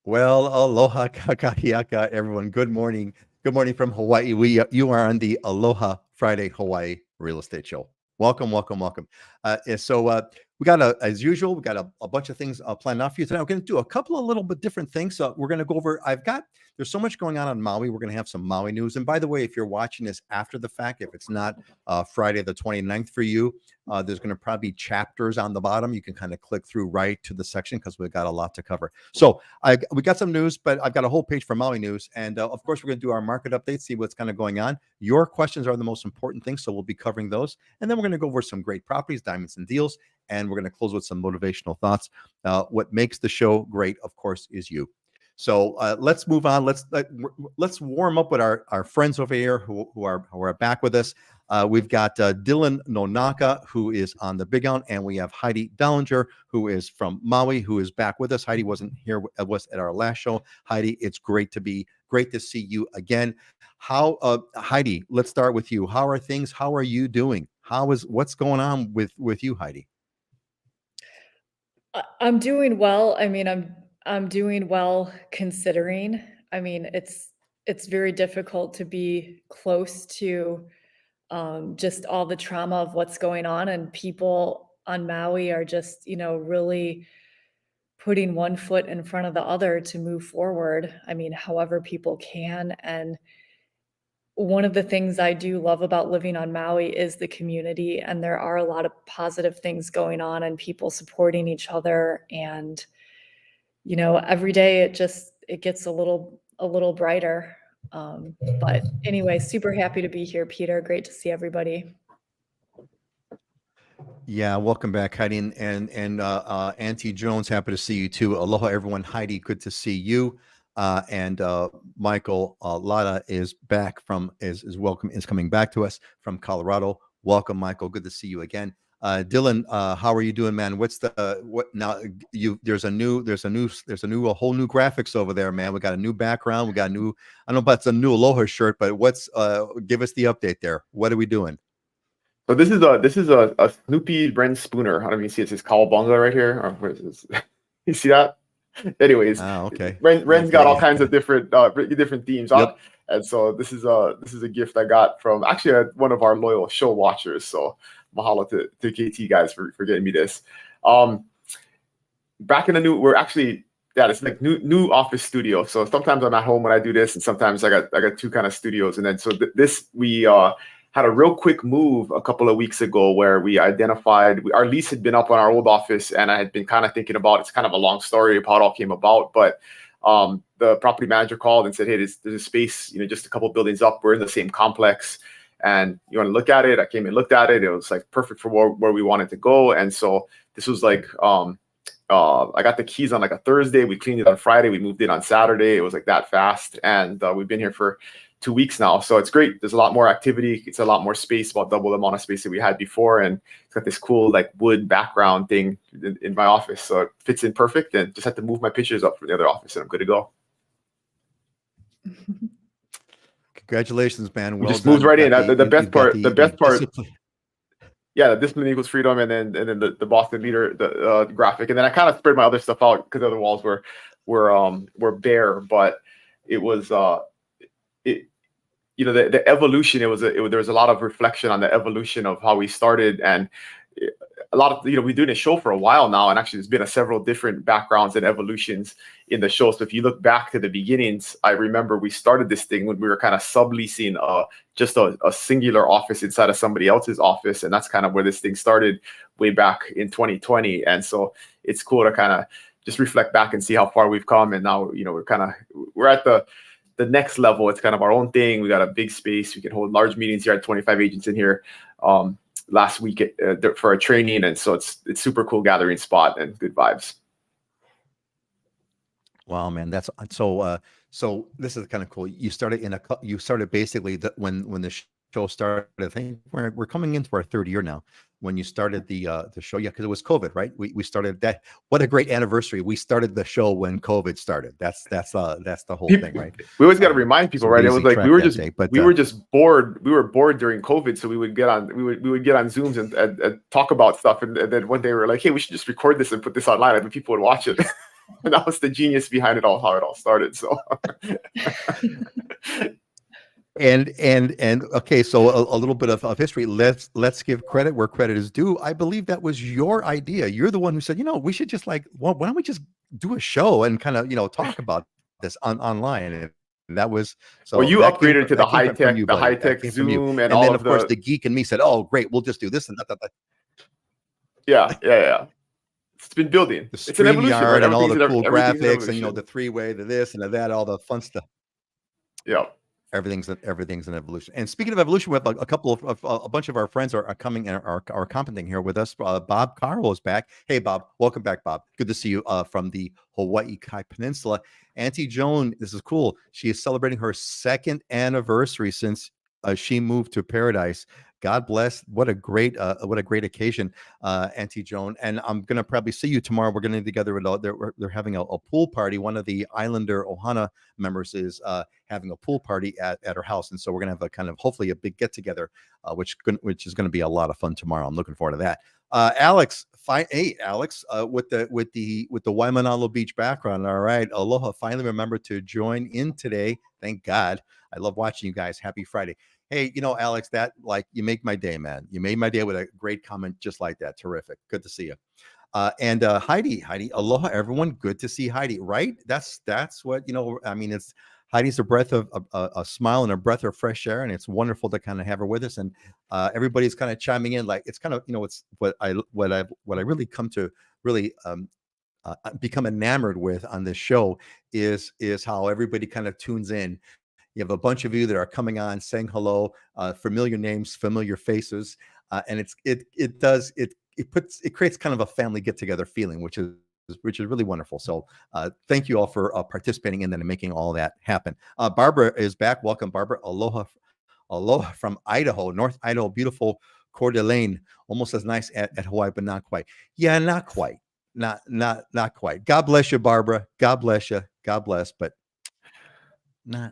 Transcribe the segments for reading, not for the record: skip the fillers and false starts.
Well, aloha kakahiaka, everyone. Good morning. Good morning from Hawaii. You are on the Aloha Friday Hawaii Real Estate Show. Welcome, welcome, welcome. We got as usual, we got a bunch of things planned out for you tonight. We're going to do a couple of little bit different things. We're going to go over. There's so much going on Maui. We're going to have some Maui news. And by the way, if you're watching this after the fact, if it's not Friday the 29th for you, there's going to probably be chapters on the bottom. You can kind of click through right to the section because we've got a lot to cover. So we got some news, but I've got a whole page for Maui news. And of course, we're going to do our market update, see what's kind of going on. Your questions are the most important thing. So we'll be covering those. And then we're going to go over some great properties, diamonds, and deals. And we're going to close with some motivational thoughts. What makes the show great, of course, is you. So let's move on. Let's warm up with our friends over here who are back with us. We've got Dylan Nonaka, who is on the Big Island, and we have Heidi Dollinger, who is from Maui, who is back with us. Heidi wasn't here was at our last show. Heidi, it's great to see you again. Heidi, let's start with you. How are things? How are you doing? What's going on with you, Heidi? I'm doing well. I mean, I'm doing well considering. I mean, it's very difficult to be close to just all the trauma of what's going on, and people on Maui are just, really putting one foot in front of the other to move forward. I mean, however people can. And one of the things I do love about living on Maui is the community, and there are a lot of positive things going on and people supporting each other. And, every day it gets a little brighter. But anyway, super happy to be here, Peter. Great to see everybody. Yeah, welcome back, Heidi, and Auntie Jones. Happy to see you too. Aloha, everyone. Heidi, good to see you. And Michael Lada is back is coming back to us from Colorado. Welcome, Michael. Good to see you again. Dylan, how are you doing, man? What's what now? There's a whole new graphics over there, man. We got a new background. We got a new. I don't know about it's a new Aloha shirt, but give us the update there. What are we doing? So this is a Snoopy Brent Spooner. I don't know if you see it's his cowabunga right here. Or what is this? You see that? Anyways, okay. Ren's got all kinds of different themes on. Yep. And so this is a gift I got from actually one of our loyal show watchers. So mahalo to KT guys for getting me this. Back in the new, it's like new office studio. So sometimes I'm at home when I do this, and sometimes I got two kind of studios. And then so this we had a real quick move a couple of weeks ago where we identified our lease had been up on our old office, and I had been kind of thinking about, it's kind of a long story of how it all came about, but the property manager called and said, hey, there's a space, just a couple buildings up. We're in the same complex, and you want to look at it? I came and looked at it. It was like perfect for where we wanted to go. And so this was like, I got the keys on like a Thursday. We cleaned it on Friday. We moved it on Saturday. It was like that fast. And we've been here for 2 weeks now. So it's great. There's a lot more activity. It's a lot more space, about double the amount of space that we had before. And it's got this cool like wood background thing in my office. So it fits in perfect, and just had to move my pictures up from the other office and I'm good to go. Congratulations, man. Well, just moved right in. The best part. Yeah, the discipline equals freedom, and then the Boston leader, the graphic, and then I kind of spread my other stuff out because the other walls were bare, but it was the evolution. There was a lot of reflection on the evolution of how we started, and a lot of we've been doing a show for a while now, and actually there's been several different backgrounds and evolutions in the show. So if you look back to the beginnings, I remember we started this thing when we were kind of subleasing just a singular office inside of somebody else's office, and that's kind of where this thing started way back in 2020. And so it's cool to kind of just reflect back and see how far we've come, and now we're at the next level. It's kind of our own thing. We got a big space. We can hold large meetings here. I had 25 agents in here last week for a training, and so it's super cool gathering spot and good vibes. Wow, man, that's so. So this is kind of cool. You started basically when the show started. I think we're coming into our third year now. When you started the show, yeah, because it was COVID, right? We started that. What a great anniversary! We started the show when COVID started. That's the whole thing, right? We always got to remind people, right? It was like we were just bored. We were bored during COVID, so we would get on Zooms and talk about stuff. And then one day we were like, hey, we should just record this and put this online, and people would watch it. that was the genius behind it all, how it all started. So And okay, so a little bit of history. Let's give credit where credit is due. I believe that was your idea. You're the one who said, we should just why don't we just do a show and kind of talk about this online. And that was well, so you that came upgraded from to that came from you, the buddy. high That tech came from you. Zoom and And all then of of course the the geek and me said, "Oh, great, we'll just do this and that." yeah. It's been building. The It's an evolution, right? StreamYard and all the cool Everything's an graphics and evolution. the three-way, the this and the that, all the fun stuff. Yeah. Everything's an evolution. And speaking of evolution, we have a couple of a bunch of our friends are coming and are commenting here with us. Bob Carl is back. Hey, Bob, welcome back, Bob. Good to see you from the Hawaii Kai Peninsula. Auntie Joan, this is cool. She is celebrating her 2nd anniversary since she moved to Paradise. God bless. What a great occasion, Auntie Joan. And I'm gonna probably see you tomorrow. We're gonna be together. They're having a pool party. One of the Islander Ohana members is having a pool party at her house, and so we're gonna have a kind of hopefully a big get together, which is gonna be a lot of fun tomorrow. I'm looking forward to that. Alex, hey Alex, with the Waimanalo Beach background. All right, aloha. Finally remembered to join in today. Thank God. I love watching you guys. Happy Friday. Hey, Alex, that you make my day, man. You made my day with a great comment just like that. Terrific. Good to see you. And Heidi, aloha, everyone. Good to see Heidi. Right? That's what I mean. It's Heidi's a breath of a smile and a breath of fresh air, and it's wonderful to kind of have her with us. And everybody's kind of chiming in, like it's kind of it's what I really come to really become enamored with on this show is how everybody kind of tunes in. You have a bunch of you that are coming on, saying hello, familiar names, familiar faces, and it creates kind of a family get together feeling, which is really wonderful. So thank you all for participating in that and making all that happen. Barbara is back. Welcome, Barbara. Aloha from Idaho, North Idaho, beautiful Coeur d'Alene, almost as nice at Hawaii, but not quite. Yeah, not quite. Not quite. God bless you, Barbara. God bless you. God bless, but not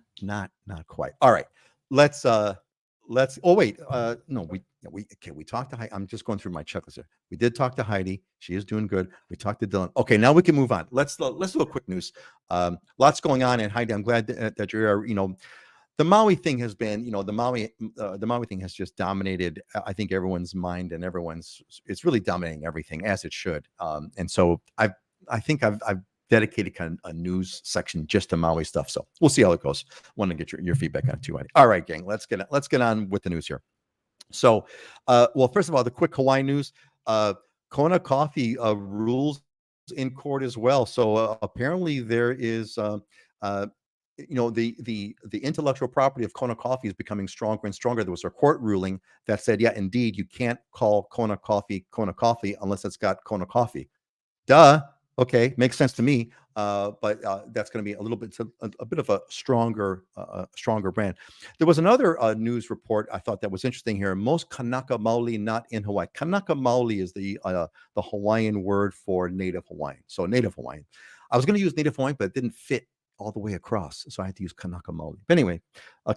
quite. All right. Let's oh wait. No, we talked to Heidi. I'm just going through my checklist here. We did talk to Heidi. She is doing good. We talked to Dylan. Okay, now we can move on. Let's do a quick news. Lots going on, and Heidi, I'm glad that you're the Maui thing has been, the Maui thing has just dominated, I think, everyone's mind, and it's really dominating everything, as it should. And so I think I've dedicated kind of a news section just to Maui stuff. So we'll see how it goes. Want to get your feedback on it too, Heidi. All right, gang, let's get on with the news here. So, well, first of all, the quick Hawaii news. Kona Coffee rules in court as well. So apparently there is the intellectual property of Kona Coffee is becoming stronger and stronger. There was a court ruling that said, yeah, indeed, you can't call Kona Coffee unless it's got Kona Coffee. Duh. Okay, makes sense to me. But that's going to be a little bit a bit of a stronger brand. There was another news report I thought that was interesting here. Most Kanaka Maoli not in Hawaii. Kanaka Maoli is the Hawaiian word for Native Hawaiian. So Native Hawaiian. I was going to use Native Hawaiian, but it didn't fit all the way across, so I had to use Kanaka Maoli. But anyway,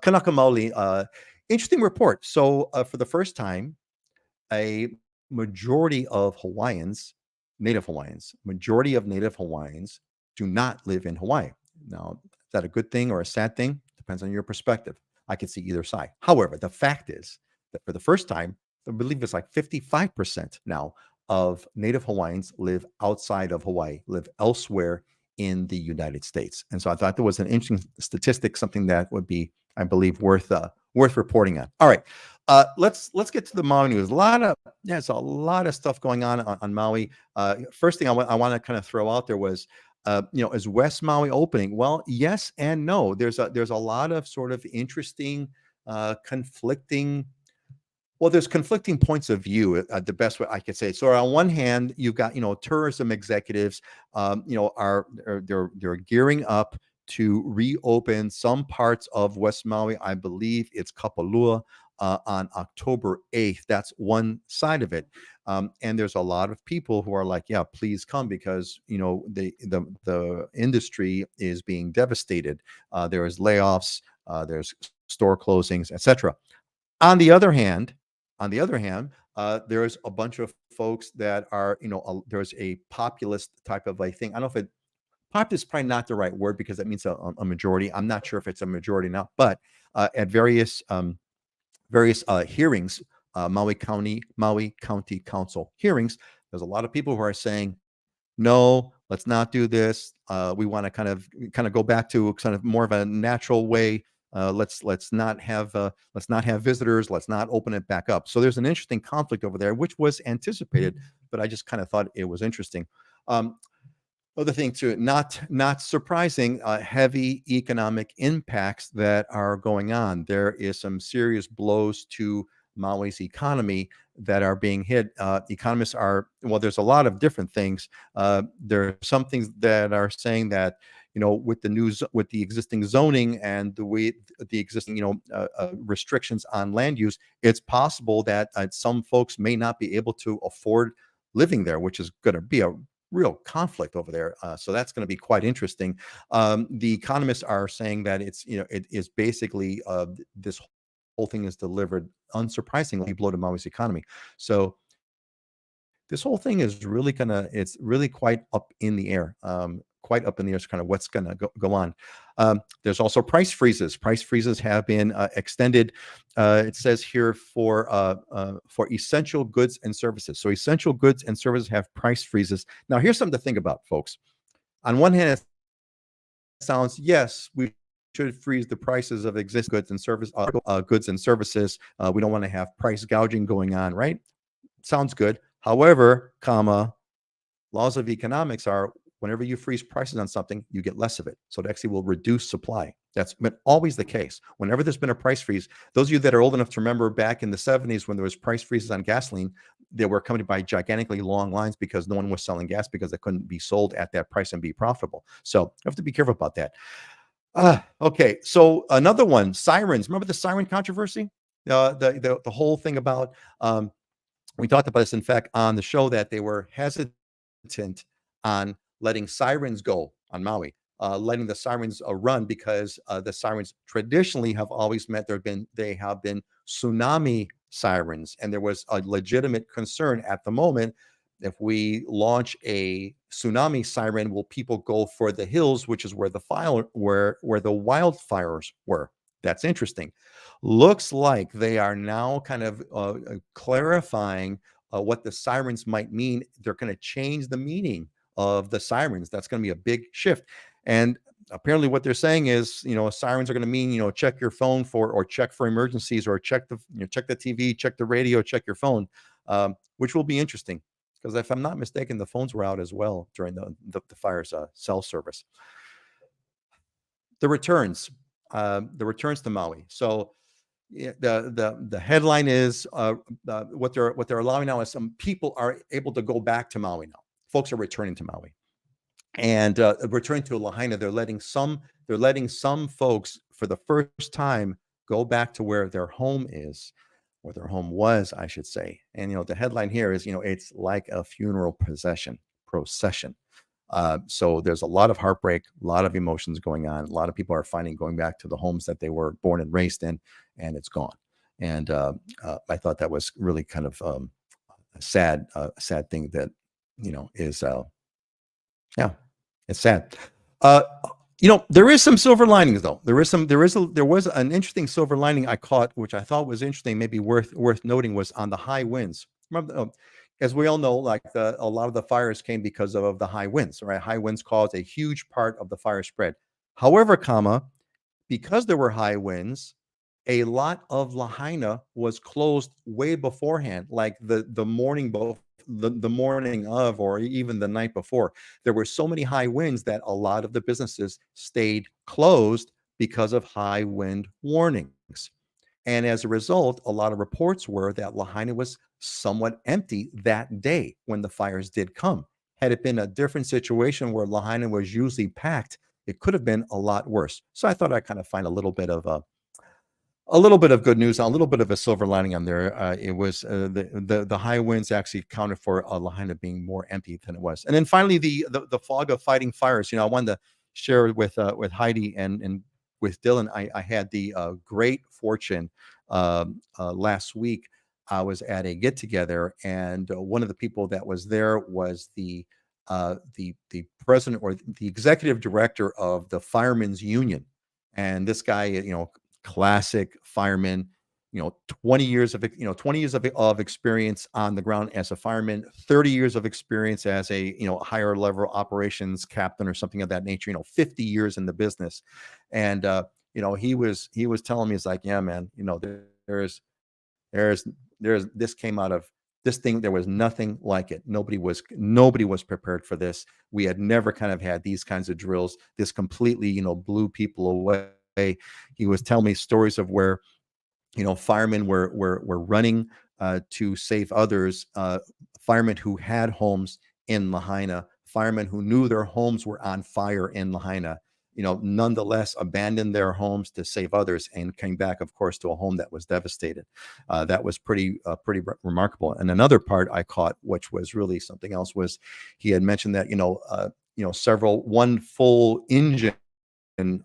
Kanaka Maoli, interesting report. So for the first time, a majority of Native Hawaiians do not live in Hawaii. Now, is that a good thing or a sad thing? Depends on your perspective. I can see either side. However, the fact is that for the first time, I believe it's like 55% now of Native Hawaiians live outside of Hawaii, live elsewhere in the United States. And so I thought there was an interesting statistic, something that would be, I believe, worth reporting on. All right, let's get to the Maui news. There's a lot of stuff going on Maui. First thing I want to kind of throw out there was, is West Maui opening? Well, yes and no. There's a lot of sort of interesting, conflicting. Well, there's conflicting points of view, the best way I could say. So on one hand, you've got tourism executives, they're gearing up to reopen some parts of West Maui. I believe it's Kapalua on October 8th. That's one side of it, and there's a lot of people who are like, yeah, please come, because the industry is being devastated. There is layoffs, there's store closings, etc. On the other hand, there's a bunch of folks that are, there's a populist type of a thing. I don't know if popular is probably not the right word because that means a majority. I'm not sure if it's a majority now, but at various hearings, Maui County Council hearings, there's a lot of people who are saying, no, let's not do this. We want to kind of go back to kind of more of a natural way. Let's not have visitors. Let's not open it back up. So there's an interesting conflict over there, which was anticipated, but I just kind of thought it was interesting. Other thing too, not surprising, heavy economic impacts that are going on. There is some serious blows to Maui's economy that are being hit. Economists are, well, there's a lot of different things. There are some things that are saying that, with the existing zoning and the existing, restrictions on land use, it's possible that some folks may not be able to afford living there, which is going to be a real conflict over there. So that's going to be quite interesting. The economists are saying that it is basically this whole thing is delivered unsurprisingly blow to Maui's economy. So this whole thing is really it's really quite up in the air. Quite up in the air is kind of what's going to go on. There's also price freezes. Price freezes have been extended. It says here for essential goods and services. So essential goods and services have price freezes. Now, here's something to think about, folks. On one hand, it sounds, yes, we should freeze the prices of existing goods and services. We don't want to have price gouging going on, right? Sounds good. However, laws of economics are whenever you freeze prices on something, you get less of it. So it actually will reduce supply. That's been always the case. Whenever there's been a price freeze, those of you that are old enough to remember back in the 70s when there was price freezes on gasoline, they were accompanied by gigantically long lines because no one was selling gas because it couldn't be sold at that price and be profitable. So you have to be careful about that. Okay, so another one, Sirens. Remember the siren controversy? The whole thing about, we talked about this, in fact, on the show, that they were hesitant on letting sirens go on Maui, letting the sirens run because the sirens traditionally have always meant they have been tsunami sirens, and there was a legitimate concern at the moment. If we launch a tsunami siren, will people go for the hills, which is where the wildfires were? That's interesting. Looks like they are now kind of clarifying what the sirens might mean. They're going to change the meaning of the sirens. That's going to be a big shift. And apparently what they're saying is, sirens are going to mean, check your phone or check for emergencies, or check the TV, check the radio, check your phone, which will be interesting. Because if I'm not mistaken, the phones were out as well during the fire's cell service. The returns to Maui. So the headline is what they're allowing now is some people are able to go back to Maui now. Folks are returning to Maui and returning to Lahaina. They're letting some folks for the first time go back to where their home is, or their home was, I should say. And the headline here is, it's like a funeral procession. So there's a lot of heartbreak, a lot of emotions going on. A lot of people are finding going back to the homes that they were born and raised in, and it's gone. And I thought that was really kind of a sad thing that, is, it's sad. There is some silver linings though. There was an interesting silver lining I caught, which I thought was interesting, maybe worth noting, was on the high winds. Remember, as we all know, like a lot of the fires came because of the high winds, right? High winds caused a huge part of the fire spread. However, because there were high winds, a lot of Lahaina was closed way beforehand, like the morning of, or even the night before. There were so many high winds that a lot of the businesses stayed closed because of high wind warnings. And as a result, a lot of reports were that Lahaina was somewhat empty that day when the fires did come. Had it been a different situation where Lahaina was usually packed, it could have been a lot worse. So I thought I'd kind of find a little bit of good news, a little bit of a silver lining on there. It was the high winds actually accounted for Lahaina being more empty than it was. And then finally, the fog of fighting fires. I wanted to share with Heidi and with Dylan. I had the great fortune last week. I was at a get together, and one of the people that was there was the the president or the executive director of the Firemen's Union. And this guy, classic fireman, 20 years of 20 years of experience on the ground as a fireman, 30 years of experience as a higher level operations captain or something of that nature, 50 years in the business. And he was telling me, it's like, yeah, man, there's this came out of this thing. There was nothing like it. Nobody was prepared for this. We had never kind of had these kinds of drills. This completely blew people away. He was telling me stories of where firemen were running to save others, firemen who had homes in Lahaina, firemen who knew their homes were on fire in Lahaina, nonetheless abandoned their homes to save others and came back, of course, to a home that was devastated. That was pretty remarkable. And another part I caught, which was really something else, was he had mentioned that one full engine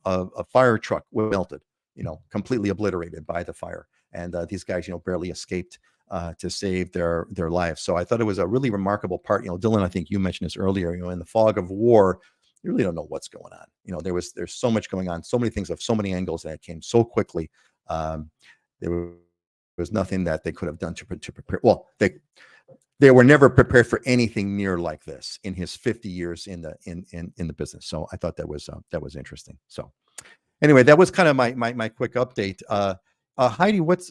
of a fire truck was melted, completely obliterated by the fire. And these guys, barely escaped to save their lives. So I thought it was a really remarkable part. Dylan, I think you mentioned this earlier, in the fog of war, you really don't know what's going on. There's so much going on, so many things of so many angles that came so quickly. There was nothing that they could have done to prepare. Well, they were never prepared for anything near like this in his 50 years in the business. So I thought that was interesting. So anyway, that was kind of my quick update. Heidi, what's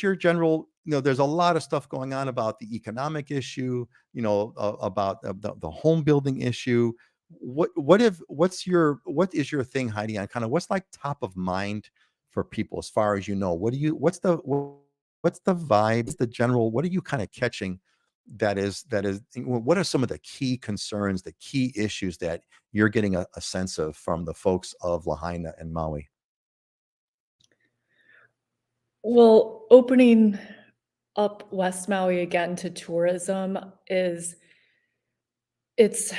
your general, there's a lot of stuff going on about the economic issue, about the home building issue. What is your thing, Heidi, on kind of what's like top of mind for people as far as what's the vibe, the general, what are you kind of catching that is, what are some of the key concerns, the key issues that you're getting a sense of from the folks of Lahaina and Maui? Well, opening up West Maui again to tourism it's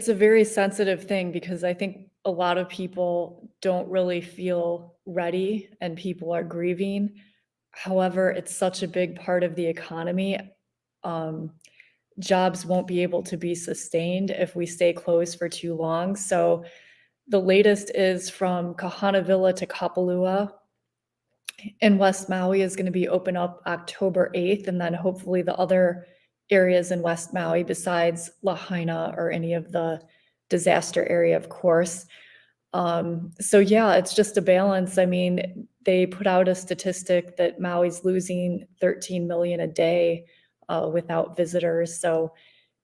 a very sensitive thing because I think a lot of people don't really feel ready and people are grieving. However, it's such a big part of the economy. Um, Jobs won't be able to be sustained if we stay closed for too long. So the latest is from Kahanavilla to Kapalua in West Maui is going to be open up October 8th, and then hopefully the other areas in West Maui besides Lahaina or any of the disaster area, of course. So yeah, it's just a balance. I mean, they put out a statistic that Maui's losing 13 million a day without visitors. So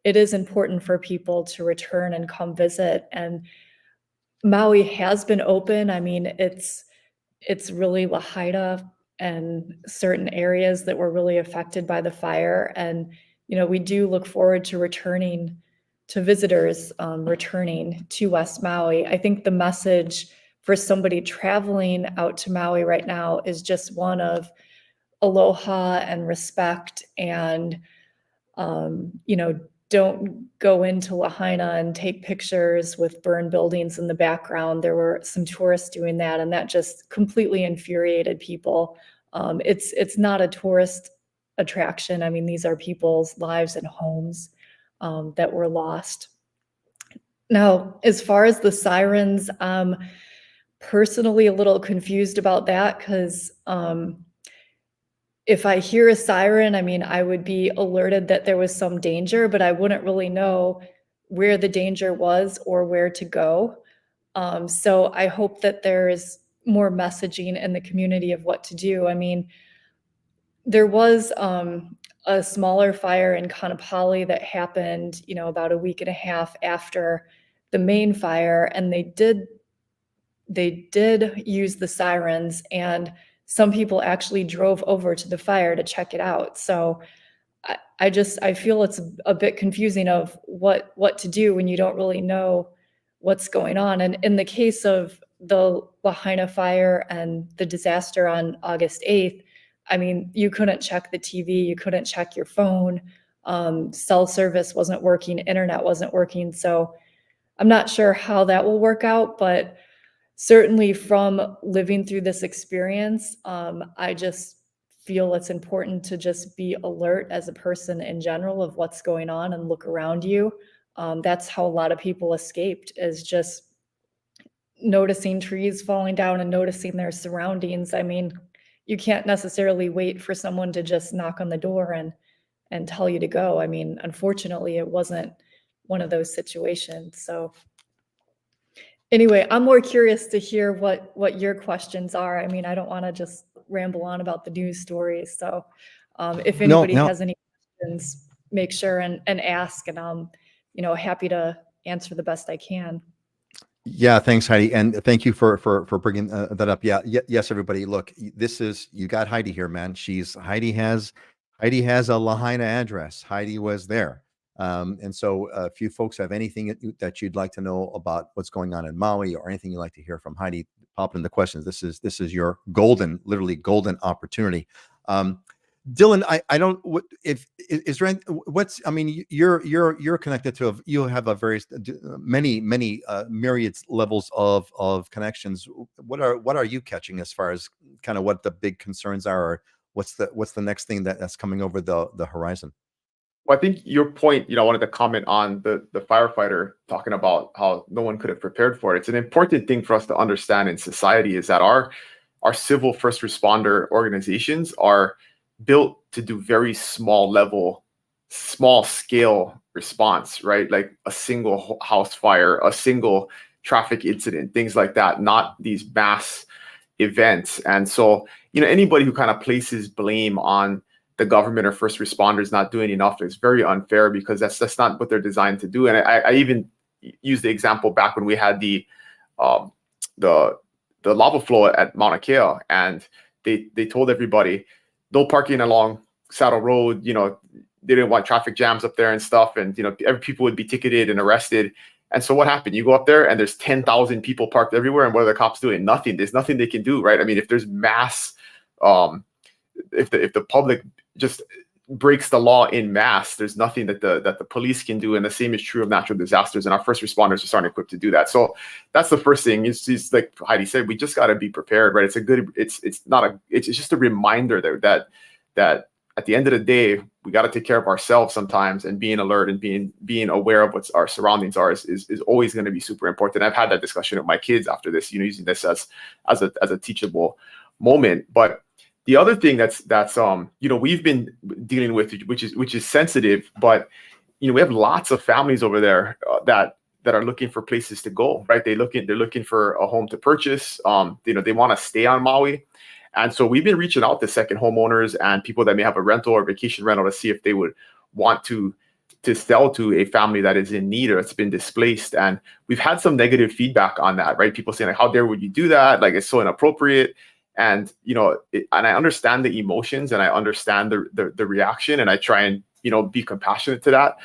it is important for people to return and come visit. And Maui has been open. I mean, it's really Lahaina and certain areas that were really affected by the fire. And, we do look forward to returning to visitors, returning to West Maui. I think the message for somebody traveling out to Maui right now is just one of aloha and respect and, don't go into Lahaina and take pictures with burned buildings in the background. There were some tourists doing that, and that just completely infuriated people. It's not a tourist attraction. I mean, these are people's lives and homes that were lost. Now, as far as the sirens, I'm personally a little confused about that because if I hear a siren, I mean, I would be alerted that there was some danger, but I wouldn't really know where the danger was or where to go. So I hope that there is more messaging in the community of what to do. I mean, there was a smaller fire in Kanapali that happened, about a week and a half after the main fire, and they did use the sirens, and some people actually drove over to the fire to check it out. So I feel it's a bit confusing of what to do when you don't really know what's going on. And in the case of the Lahaina fire and the disaster on August 8th, I mean, you couldn't check the TV, you couldn't check your phone, cell service wasn't working, internet wasn't working. So I'm not sure how that will work out, but certainly from living through this experience, I just feel it's important to just be alert as a person in general of what's going on and look around you. That's how a lot of people escaped, is just noticing trees falling down and noticing their surroundings. I mean, you can't necessarily wait for someone to just knock on the door and tell you to go. I mean, unfortunately, it wasn't one of those situations. So anyway, I'm more curious to hear what your questions are. I mean, I don't want to just ramble on about the news stories. So if anybody has any questions, make sure and ask, and I'm, happy to answer the best I can. Yeah, thanks, Heidi, and thank you for bringing that up. Yeah, yes, everybody. Look, you got Heidi here, man. Heidi has a Lahaina address. Heidi was there, and so if you folks have anything that you'd like to know about what's going on in Maui, or anything you'd like to hear from Heidi, pop in the questions. This is your literally golden opportunity. Dylan, I don't, if is there what's, I mean, you're connected to you have a very many myriad levels of connections. What are you catching as far as kind of what the big concerns are, or what's the next thing that's coming over the horizon? Well, I think your point, I wanted to comment on the firefighter talking about how no one could have prepared for it. It's an important thing for us to understand in society, is that our civil first responder organizations are built to do very small scale response, right? Like a single house fire, a single traffic incident, things like that, not these mass events. And so, anybody who kind of places blame on the government or first responders not doing enough is very unfair, because that's not what they're designed to do. And I even used the example back when we had the lava flow at Mauna Kea, and they told everybody no parking along Saddle Road. They didn't want traffic jams up there and stuff, and every people would be ticketed and arrested. And so what happened? You go up there and there's 10,000 people parked everywhere, and what are the cops doing? Nothing. There's nothing they can do, right? I mean, if there's mass, if the public just breaks the law in mass, there's nothing that the police can do. And the same is true of natural disasters, and our first responders are starting equipped to do that. So that's the first thing. It's like Heidi said, we just got to be prepared, right? It's just a reminder that at the end of the day, we got to take care of ourselves sometimes, and being alert and being aware of what our surroundings are is always going to be super important. I've had that discussion with my kids after this, using this as a teachable moment. But the other thing that's we've been dealing with, which is sensitive, but we have lots of families over there that are looking for places to go, right? They're looking for a home to purchase. They want to stay on Maui. And so we've been reaching out to second homeowners and people that may have a rental or vacation rental to see if they would want to sell to a family that is in need or that's been displaced. And we've had some negative feedback on that, right? People saying, like, how dare would you do that? Like, it's so inappropriate. And, and I understand the emotions, and I understand the reaction, and I try and, be compassionate to that.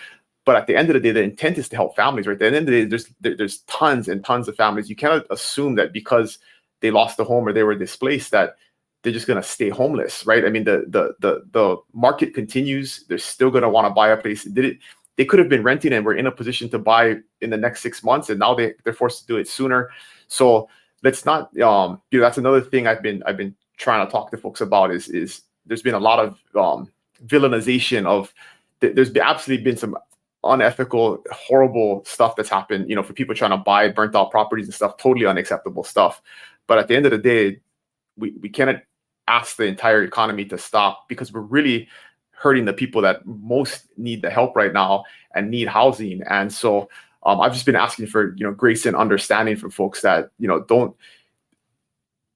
But at the end of the day, the intent is to help families, right? At the end of the day, there's tons and tons of families. You cannot assume that because they lost a home or they were displaced that they're just going to stay homeless, right? I mean, the market continues. They're still going to want to buy a place. They could have been renting and were in a position to buy in the next 6 months, and now they're forced to do it sooner. So let's not, that's another thing I've been trying to talk to folks about is there's been a lot of villainization of, there's absolutely been some unethical, horrible stuff that's happened, for people trying to buy burnt out properties and stuff, totally unacceptable stuff. But at the end of the day, we cannot ask the entire economy to stop, because we're really hurting the people that most need the help right now and need housing. And so I've just been asking for, grace and understanding from folks that,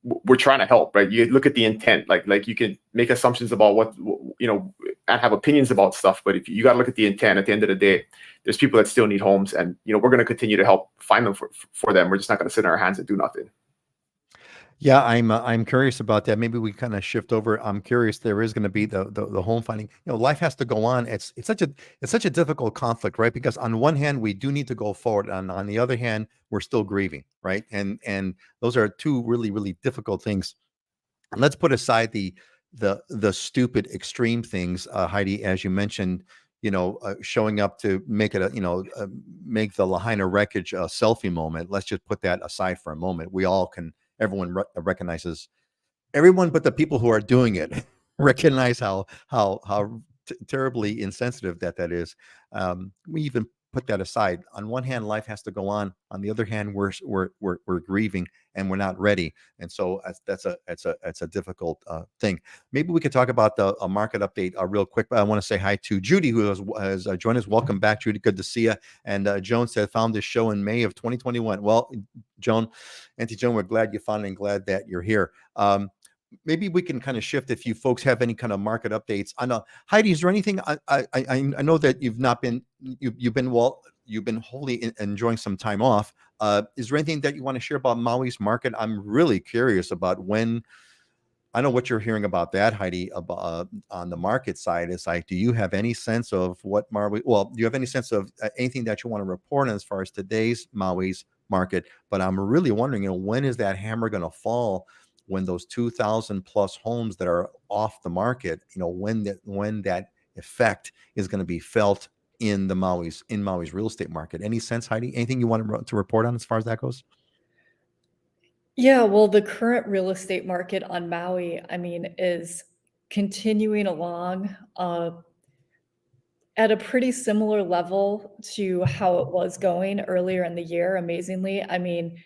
we're trying to help, right? You look at the intent, like you can make assumptions about what, and have opinions about stuff. But if you got to look at the intent, at the end of the day, there's people that still need homes, and, we're going to continue to help find them for them. We're just not going to sit in our hands and do nothing. Yeah, I'm curious about that. Maybe we kind of shift over. I'm curious. There is going to be the home finding. Life has to go on. It's such a difficult conflict, right? Because on one hand, we do need to go forward, and on the other hand, we're still grieving, right? And those are two really, really difficult things. And let's put aside the stupid extreme things, Heidi, as you mentioned. Showing up to make it make the Lahaina wreckage a selfie moment. Let's just put that aside for a moment. Everyone recognizes, everyone but the people who are doing it, recognize how terribly insensitive that is. We even put that aside. On one hand, life has to go on. On the other hand, we're grieving and we're not ready. And so that's a difficult thing. Maybe we could talk about the market update real quick. But I want to say hi to Judy, who has joined us. Welcome back, Judy. Good to see you. And Joan said found this show in May of 2021. Well, Joan, Auntie Joan, we're glad you found it and glad that you're here. Maybe we can kind of shift if you folks have any kind of market updates. I know, Heidi, is there anything? I know that you've not been you've been wholly enjoying some time off. Is there anything that you want to share about Maui's market? I'm really curious about when. I know what you're hearing about that, Heidi. About on the market side, is like, do you have any sense of what Maui? Well, do you have any sense of anything that you want to report on as far as today's Maui's market? But I'm really wondering, when is that hammer going to fall? When those 2,000 plus homes that are off the market, when that effect is going to be felt in Maui's real estate market. Any sense, Heidi? Anything you want to report on as far as that goes? Yeah, well, the current real estate market on Maui, I mean, is continuing along at a pretty similar level to how it was going earlier in the year, amazingly. I mean,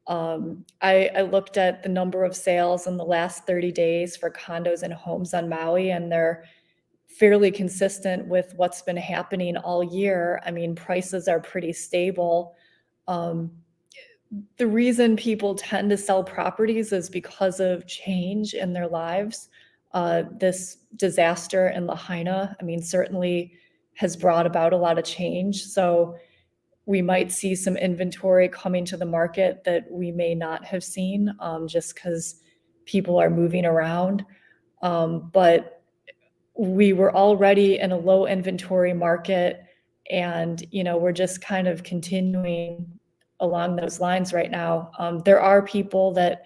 I looked at the number of sales in the last 30 days for condos and homes on Maui, and they're fairly consistent with what's been happening all year. I mean, prices are pretty stable. The reason people tend to sell properties is because of change in their lives. This disaster in Lahaina, I mean, certainly has brought about a lot of change. So we might see some inventory coming to the market that we may not have seen just because people are moving around. But we were already in a low inventory market, and we're just kind of continuing along those lines right now. There are people that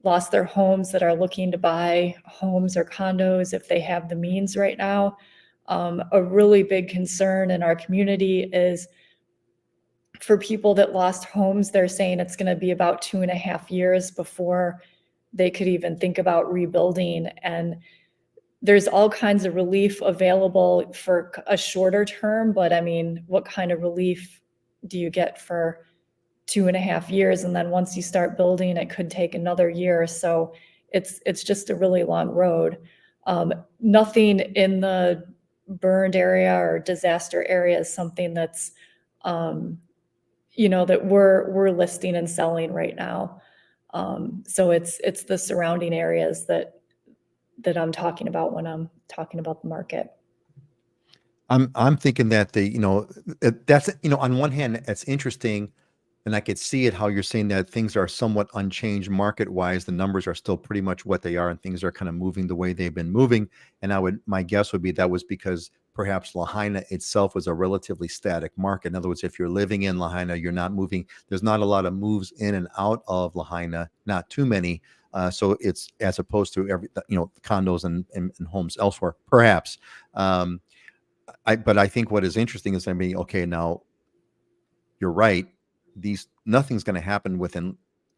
lost their homes that are looking to buy homes or condos if they have the means right now. A really big concern in our community is for people that lost homes, they're saying it's going to be about 2.5 years before they could even think about rebuilding. And there's all kinds of relief available for a shorter term, but I mean, what kind of relief do you get for 2.5 years? And then once you start building, it could take another year. So it's just a really long road. Nothing in the burned area or disaster area is something that's that we're listing and selling right now. So it's the surrounding areas that I'm talking about when I'm talking about the market. I'm thinking that that's on one hand it's interesting, and I could see it how you're saying that things are somewhat unchanged market wise. The numbers are still pretty much what they are, and things are kind of moving the way they've been moving. And my guess would be that was because perhaps Lahaina itself was a relatively static market. In other words, if you're living in Lahaina, you're not moving. There's not a lot of moves in and out of Lahaina, not too many. So it's as opposed to condos and homes elsewhere, perhaps. But I think what is interesting is, okay, now you're right. Nothing's going to happen within.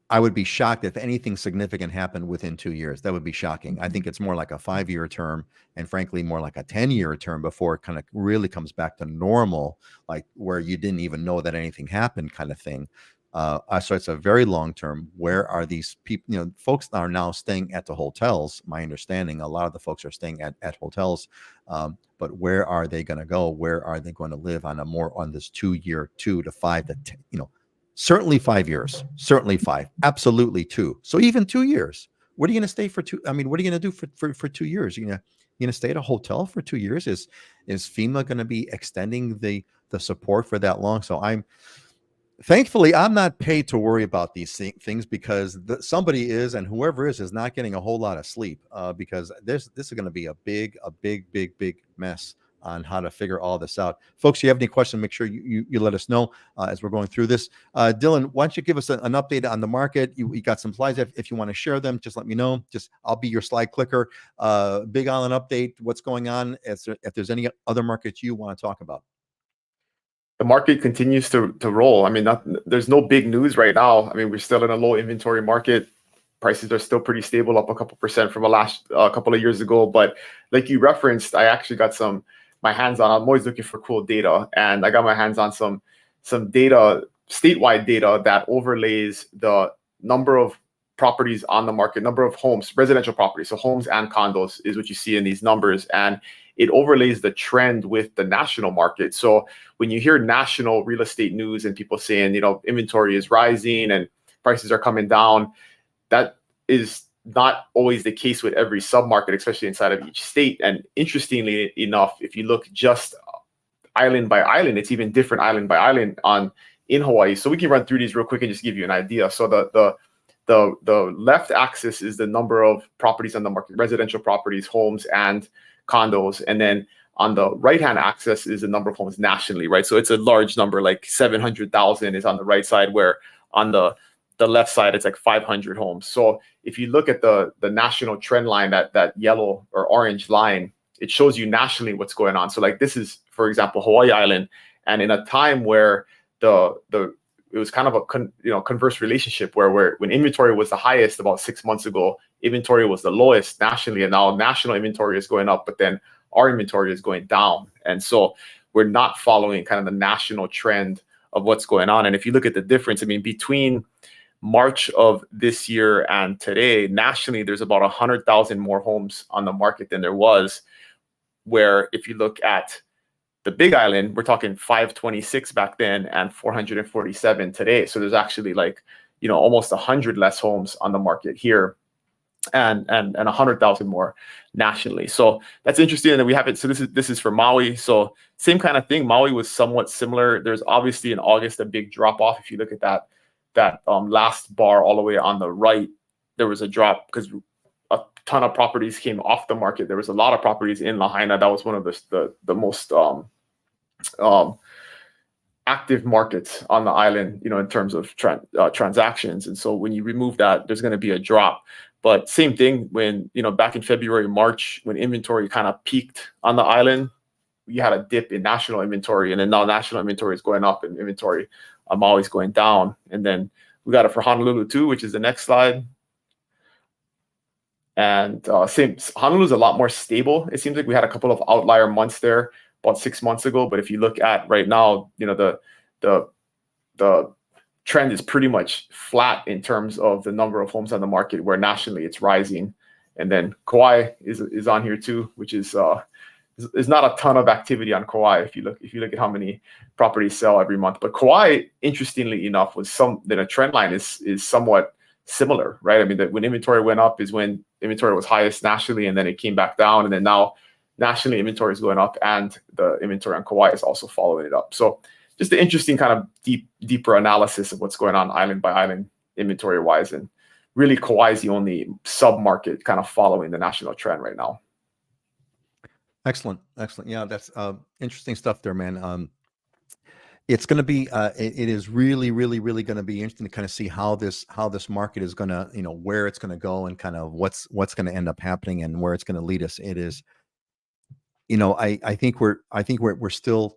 I would be shocked if anything significant happened within 2 years. That would be shocking. I think it's more like a 5-year term, and frankly, more like a 10-year term before it kind of really comes back to normal, like where you didn't even know that anything happened, kind of thing. So it's a very long term. Where are these people? Folks are now staying at the hotels. My understanding, a lot of the folks are staying at hotels. But where are they going to go? Where are they going to live on this 2 to 5 to 10, certainly 5 years, certainly 5, absolutely 2. So even 2 years, what are you going to stay for 2? I mean, what are you going to do for 2 years? You going to stay at a hotel for 2 years? Is FEMA going to be extending the support for that long? So thankfully, I'm not paid to worry about these things because somebody is, and whoever is not getting a whole lot of sleep because this is going to be a big mess on how to figure all this out. Folks, you have any questions, make sure you let us know as we're going through this. Dylan, why don't you give us an update on the market? You got some slides. If you want to share them, just let me know. I'll be your slide clicker. Big Island update, what's going on? If there's any other markets you want to talk about. The market continues to roll. I mean, there's no big news right now. I mean, we're still in a low inventory market. prices are still pretty stable, up a couple percent from a couple of years ago. But like you referenced, I actually got my hands on. I'm always looking for cool data, and I got my hands on some data, statewide data that overlays the number of properties on the market, number of homes, residential properties, so homes and condos is what you see in these numbers, and it overlays the trend with the national market. So when you hear national real estate news and people saying, inventory is rising and prices are coming down, that is not always the case with every submarket, especially inside of each state. And interestingly enough, if you look just island by island, it's even different island by island in Hawaii. So we can run through these real quick and just give you an idea. So the left axis is the number of properties on the market, residential properties, homes, and condos. And then on the right-hand axis is the number of homes nationally, right? So it's a large number, like 700,000 is on the right side, where on the left side, it's like 500 homes. So if you look at the national trend line, that yellow or orange line, it shows you nationally what's going on. So like this is, for example, Hawaii Island. And in a time where it was kind of a converse relationship where when inventory was the highest about 6 months ago, inventory was the lowest nationally, and now national inventory is going up, but then our inventory is going down. And so we're not following kind of the national trend of what's going on. And if you look at the difference, I mean, between March of this year and today, nationally, there's about 100,000 more homes on the market than there was, where if you look at the Big Island, we're talking 526 back then and 447 today. So there's actually almost 100 less homes on the market here, and 100,000 more nationally. So that's interesting. And then we have it. So this is for Maui. So same kind of thing. Maui was somewhat similar. There's obviously in August a big drop off. If you look at that last bar all the way on the right, there was a drop because a ton of properties came off the market. There was a lot of properties in Lahaina. That was one of the most active markets on the island, in terms of transactions. And so when you remove that, there's going to be a drop. But same thing when, back in February, March, when inventory kind of peaked on the island, we had a dip in national inventory, and then now national inventory is going up and inventory always going down. And then we got it for Honolulu too, which is the next slide. And Honolulu is a lot more stable. It seems like we had a couple of outlier months there about 6 months ago, but if you look at right now, the trend is pretty much flat in terms of the number of homes on the market, where nationally it's rising. And then Kauai is on here too, which is not a ton of activity on Kauai if you look at how many properties sell every month. But Kauai, interestingly enough, the trend line is somewhat similar, right? I mean, when inventory went up is when inventory was highest nationally, and then it came back down, and then now nationally inventory is going up, and the inventory on Kauai is also following it up. So just an interesting kind of deeper analysis of what's going on island by island inventory wise, and really Kauai is the only sub market kind of following the national trend right now. Excellent. Yeah, that's interesting stuff there, man. It's going to be it is really going to be interesting to kind of see how this market is going to, where it's going to go, and kind of what's going to end up happening and where it's going to lead us. It is, I think we're still,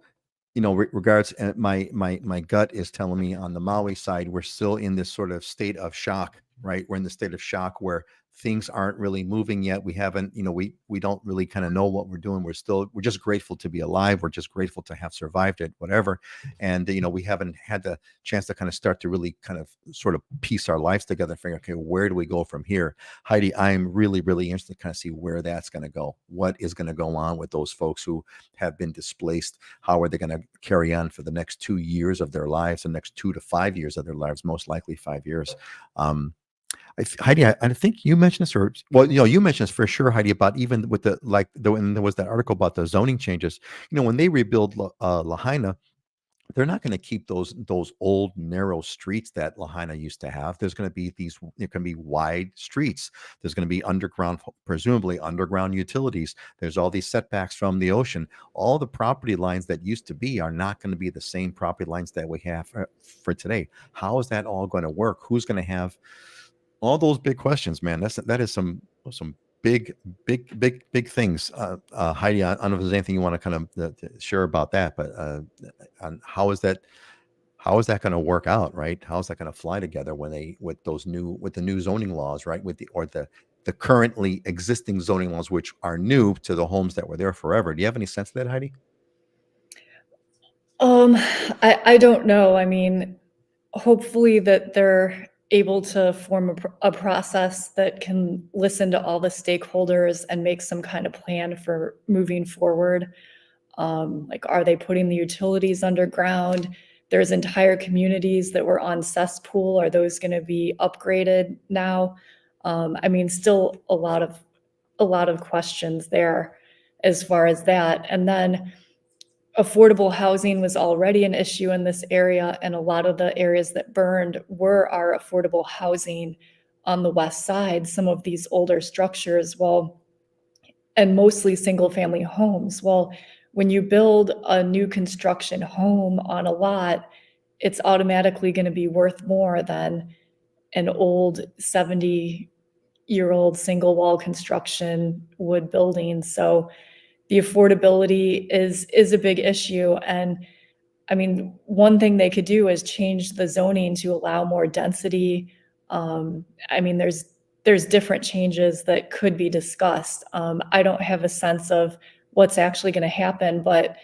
regards, my gut is telling me on the Maui side, we're still in this sort of state of shock, right? We're in the state of shock where things aren't really moving yet. We haven't, we don't really kind of know what we're doing. We're just grateful to be alive. We're just grateful to have survived it, whatever. And, we haven't had the chance to kind of start to really kind of sort of piece our lives together and figure, okay, where do we go from here? Heidi, I'm really interested to kind of see where that's going to go. What is going to go on with those folks who have been displaced? How are they going to carry on for the next 2 years of their lives, the next 2 to 5 years of their lives, most likely 5 years? Heidi, I think you mentioned this, you mentioned this for sure, Heidi, about even with when there was that article about the zoning changes, when they rebuild Lahaina, they're not going to keep those old narrow streets that Lahaina used to have. There's going to be wide streets. There's going to be presumably underground utilities. There's all these setbacks from the ocean. All the property lines that used to be are not going to be the same property lines that we have for today. How is that all going to work? Who's going to have all those big questions, man? That is some big things. Heidi, I don't know if there's anything you want to kind of share about that, but on how is that? how is that going to work out, right? How is that going to fly together when with the new zoning laws, right? The currently existing zoning laws, which are new to the homes that were there forever. Do you have any sense of that, Heidi? Um, I don't know. I mean, hopefully that they're able to form a process that can listen to all the stakeholders and make some kind of plan for moving forward. Like, are they putting the utilities underground? There's entire communities that were on cesspool. Are those going to be upgraded now? I mean, still a lot of questions there as far as that. And then affordable housing was already an issue in this area, and a lot of the areas that burned were our affordable housing on the west side, some of these older structures, well, and mostly single family homes. Well, when you build a new construction home on a lot, it's automatically going to be worth more than an old 70-year-old single wall construction wood building. So the affordability is a big issue. And I mean, one thing they could do is change the zoning to allow more density. I mean, there's different changes that could be discussed. I don't have a sense of what's actually going to happen, but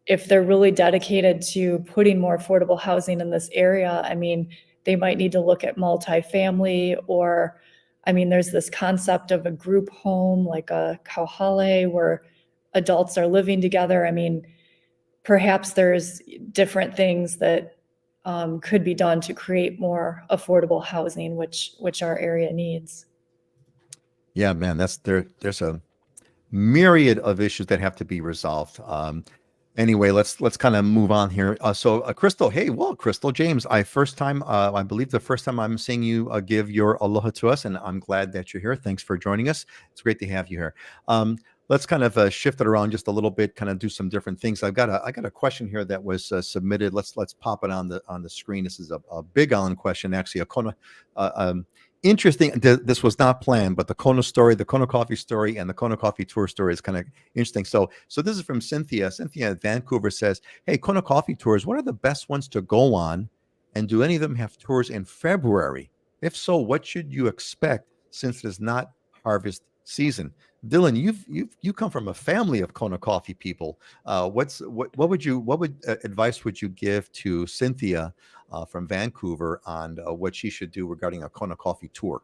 if they're really dedicated to putting more affordable housing in this area, I mean, they might need to look at multifamily, or, I mean, there's this concept of a group home, like a kauhale, where adults are living together. I mean, perhaps there's different things that could be done to create more affordable housing, which our area needs. Yeah, man, there's a myriad of issues that have to be resolved. Anyway, let's kind of move on here. Crystal, hey, well, Crystal James, I believe the first time I'm seeing you give your aloha to us, and I'm glad that you're here. Thanks for joining us. It's great to have you here. Let's kind of shift it around just a little bit, kind of do some different things. I got a question here that was submitted. Let's pop it on the screen. This is a Big Island question, actually. A Kona, interesting. This was not planned, but the Kona story, the Kona Coffee story, and the Kona Coffee tour story is kind of interesting. So this is from Cynthia. Cynthia at Vancouver says, "Hey, Kona Coffee tours. What are the best ones to go on, and do any of them have tours in February? If so, what should you expect since it is not harvest season?" Dylan, you come from a family of Kona Coffee people. What advice would you give to Cynthia from Vancouver on what she should do regarding a Kona Coffee tour?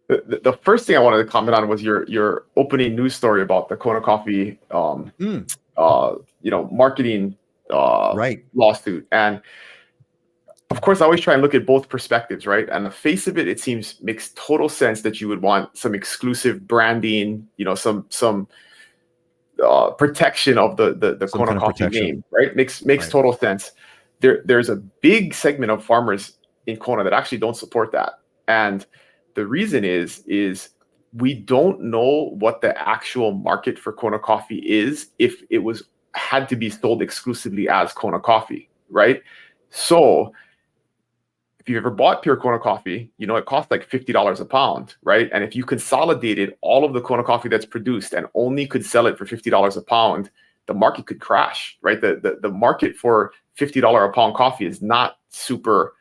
The first thing I wanted to comment on was your opening news story about the Kona Coffee, marketing Right. lawsuit. And of course, I always try and look at both perspectives, right? And the face of it, it makes total sense that you would want some exclusive branding, some protection of the Kona Coffee name, right? Makes right. Total sense. There's a big segment of farmers in Kona that actually don't support that. And the reason is we don't know what the actual market for Kona Coffee is if it had to be sold exclusively as Kona Coffee, right? So if you've ever bought pure Kona Coffee, it costs like $50 a pound, right? And if you consolidated all of the Kona Coffee that's produced and only could sell it for $50 a pound, the market could crash, right? The market for $50 a pound coffee is not super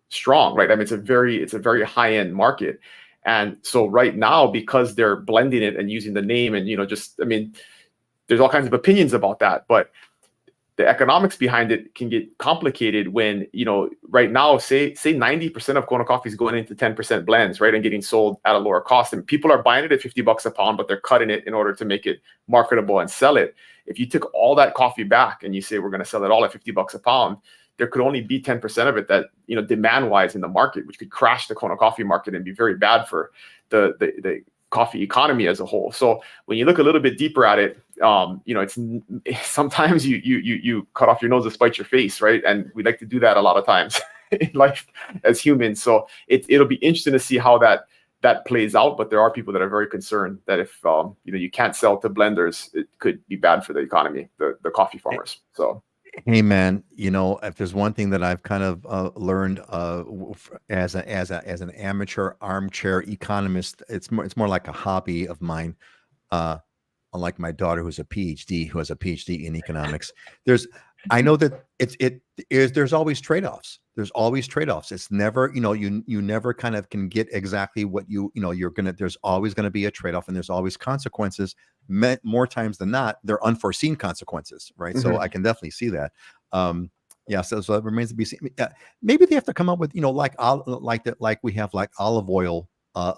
strong, right? I mean, it's a very high-end market. And so right now, because they're blending it and using the name and, there's all kinds of opinions about that, but the economics behind it can get complicated when, right now, say 90% of Kona Coffee is going into 10% blends, right? And getting sold at a lower cost. And people are buying it at $50 a pound, but they're cutting it in order to make it marketable and sell it. If you took all that coffee back and you say, we're going to sell it all at $50 a pound, there could only be 10% of it that, demand-wise in the market, which could crash the Kona Coffee market and be very bad for the coffee economy as a whole. So when you look a little bit deeper at it, it's sometimes you cut off your nose to spite your face, right? And we like to do that a lot of times in life as humans. So it'll be interesting to see how that plays out. But there are people that are very concerned that if you can't sell to blenders, it could be bad for the economy, the coffee farmers. So. Hey man, if there's one thing that I've kind of learned as an amateur armchair economist, it's more like a hobby of mine. Unlike my daughter, who has a PhD in economics, I know that there's always trade-offs. There's always trade-offs. It's never, you never kind of can get exactly what there's always going to be a trade-off, and there's always consequences. More times than not, they're unforeseen consequences, right? So I can definitely see that. Yeah, so it remains to be seen. Maybe they have to come up with, like we have like olive oil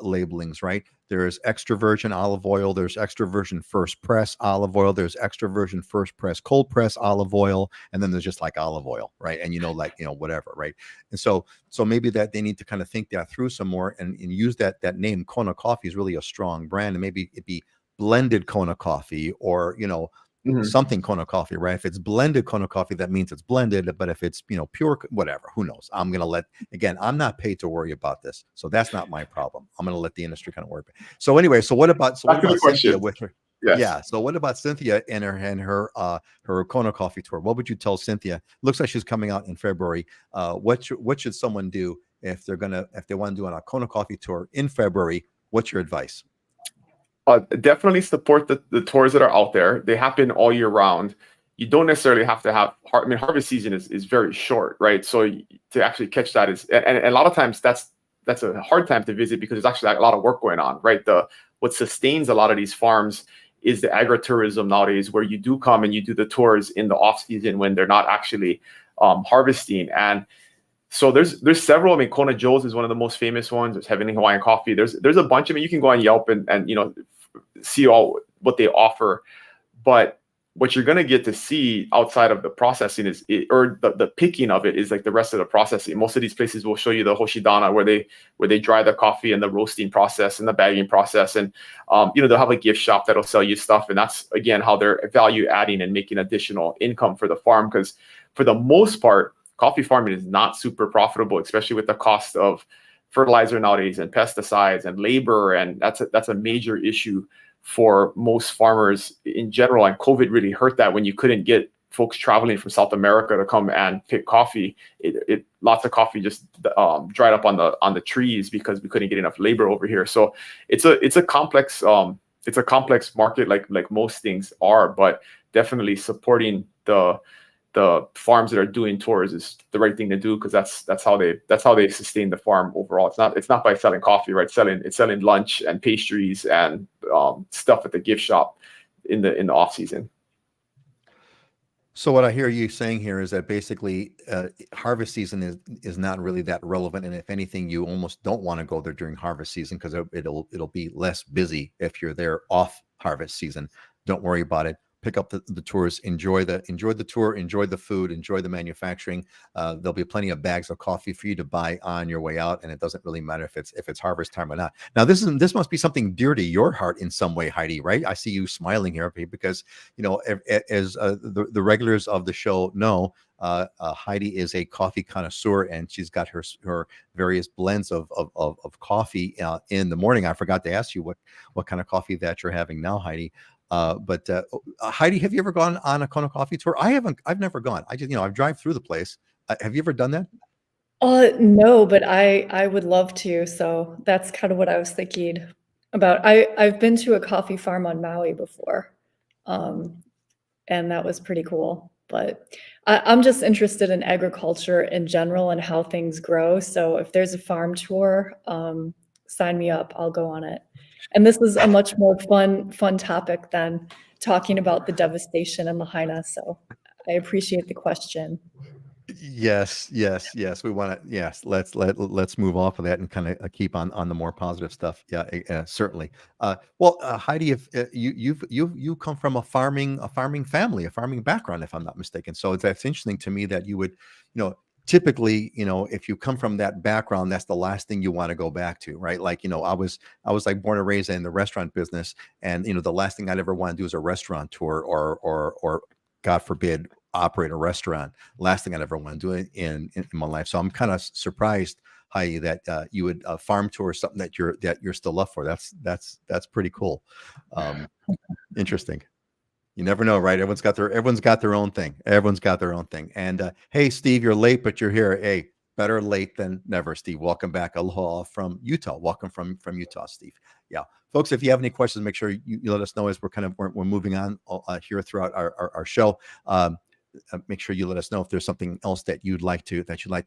labelings, right? There's extra virgin olive oil. There's extra virgin first press olive oil. There's extra virgin first press cold press olive oil, and then there's just like olive oil, right? And whatever, right? And so maybe that they need to kind of think that through some more and use that name. Kona Coffee is really a strong brand, and maybe it be blended Kona Coffee, or something Kona Coffee, right? If it's blended Kona Coffee, that means it's blended. But if it's pure, whatever, who knows? I'm not paid to worry about this, so that's not my problem. I'm gonna let the industry kind of worry. So anyway, what about Cynthia with her? Yes. Yeah. So what about Cynthia and her Kona Coffee tour? What would you tell Cynthia? Looks like she's coming out in February. What should someone do if they want to do a Kona Coffee tour in February? What's your advice? Definitely support the tours that are out there. They happen all year round. You don't necessarily have to have, harvest season is very short, right? So to actually catch that and a lot of times that's a hard time to visit because there's actually a lot of work going on, right? What sustains a lot of these farms is the agritourism nowadays, where you do come and you do the tours in the off season when they're not actually harvesting. And so there's several. Kona Joe's is one of the most famous ones. There's Heavenly Hawaiian Coffee. There's a bunch of them. You can go on Yelp and see all what they offer. But what you're gonna get to see outside of the processing or the picking of it is like the rest of the processing. Most of these places will show you the hoshidana where they dry the coffee and the roasting process and the bagging process. And they'll have a gift shop that'll sell you stuff. And that's again how they're value adding and making additional income for the farm. Because for the most part, coffee farming is not super profitable, especially with the cost of fertilizer nowadays and pesticides and labor. And that's a major issue for most farmers in general. And COVID really hurt that when you couldn't get folks traveling from South America to come and pick coffee. Lots of coffee just dried up on the trees because we couldn't get enough labor over here. So it's a complex market like most things are, but definitely supporting the farms that are doing tours is the right thing to do, because that's how they sustain the farm overall. It's not by selling coffee, right? It's selling lunch and pastries and stuff at the gift shop in the off season. So what I hear you saying here is that basically harvest season is not really that relevant, and if anything, you almost don't want to go there during harvest season because it'll be less busy if you're there off harvest season. Don't worry about it. Pick up the tours, enjoy the tour, enjoy the food, enjoy the manufacturing. There'll be plenty of bags of coffee for you to buy on your way out, and it doesn't really matter if it's harvest time or not. Now, this must be something dear to your heart in some way, Heidi, right? I see you smiling here because as the regulars of the show know, Heidi is a coffee connoisseur, and she's got her various blends of coffee in the morning. I forgot to ask you what kind of coffee that you're having now, Heidi. But Heidi, have you ever gone on a Kona Coffee tour? I haven't. I've never gone. I just, I've drive through the place. Have you ever done that? No, but I would love to. So that's kind of what I was thinking about. I've been to a coffee farm on Maui before, and that was pretty cool. But I'm just interested in agriculture in general and how things grow. So if there's a farm tour, sign me up. I'll go on it. And this is a much more fun topic than talking about the devastation in Lahaina. So I appreciate the question. Yes. We want to. Yes, let's move off of that and kind of keep on the more positive stuff. Yeah, certainly. Well, Heidi, if you come from a farming family, a farming background, if I'm not mistaken. So that's interesting to me that you would, typically, if you come from that background, that's the last thing you want to go back to, right? Like, I was like born and raised in the restaurant business, and the last thing I'd ever want to do is a restaurant tour or God forbid operate a restaurant. Last thing I'd ever want to do in my life. So I'm kind of surprised, Heidi, that you would farm tour something that you're still up for. That's pretty cool. Interesting. You never know, right? Everyone's got their own thing. And hey, Steve, you're late, but you're here. Hey, better late than never, Steve. Welcome back. Aloha from Utah. Welcome from Utah, Steve. Yeah, folks, if you have any questions, make sure you let us know as we're moving on here throughout our show. make sure you let us know if there's something else that you'd like to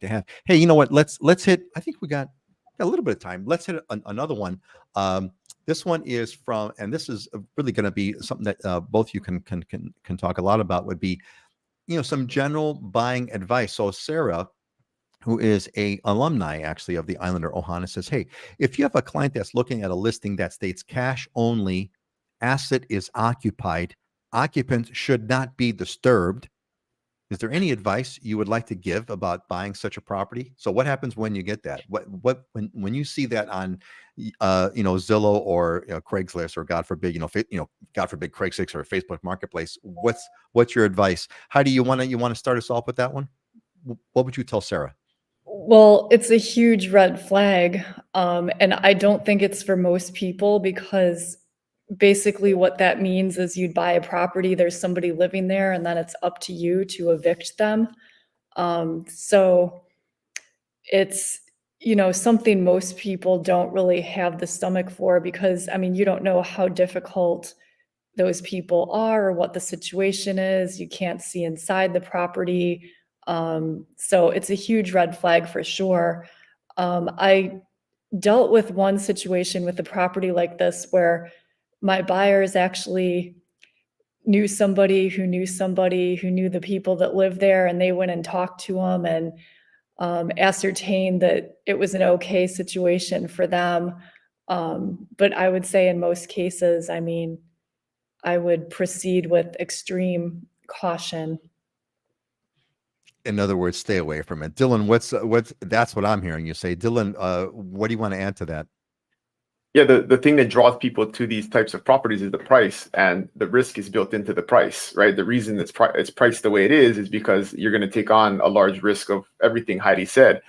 have. Hey, you know what? Let's hit. I think we got a little bit of time. Let's hit another one. This one is from, and this is really going to be something that both you can talk a lot about. Would be, some general buying advice. So Sarah, who is a alumni actually of the Islander Ohana, says, hey, if you have a client that's looking at a listing that states cash only, asset is occupied, occupants should not be disturbed, is there any advice you would like to give about buying such a property? So what happens when you get that? When you see that on Zillow or Craigslist, or God forbid, God forbid Craigslist or Facebook Marketplace, what's your advice? How do you want to start us off with that one? What would you tell Sarah? Well, it's a huge red flag. And I don't think it's for most people, because basically what that means is you'd buy a property, there's somebody living there, and then it's up to you to evict them. So it's, something most people don't really have the stomach for, because, I mean, you don't know how difficult those people are or what the situation is. You can't see inside the property. So it's a huge red flag for sure. I dealt with one situation with a property like this where my buyers actually knew somebody who knew somebody who knew the people that live there, and they went and talked to them and ascertained that it was an okay situation for them. But I would say in most cases, I mean, I would proceed with extreme caution. In other words, stay away from it. Dylan, that's what I'm hearing you say. Dylan, what do you want to add to that? Yeah, the thing that draws people to these types of properties is the price, and the risk is built into the price, right? The reason it's priced the way it is because you're going to take on a large risk of everything Heidi said.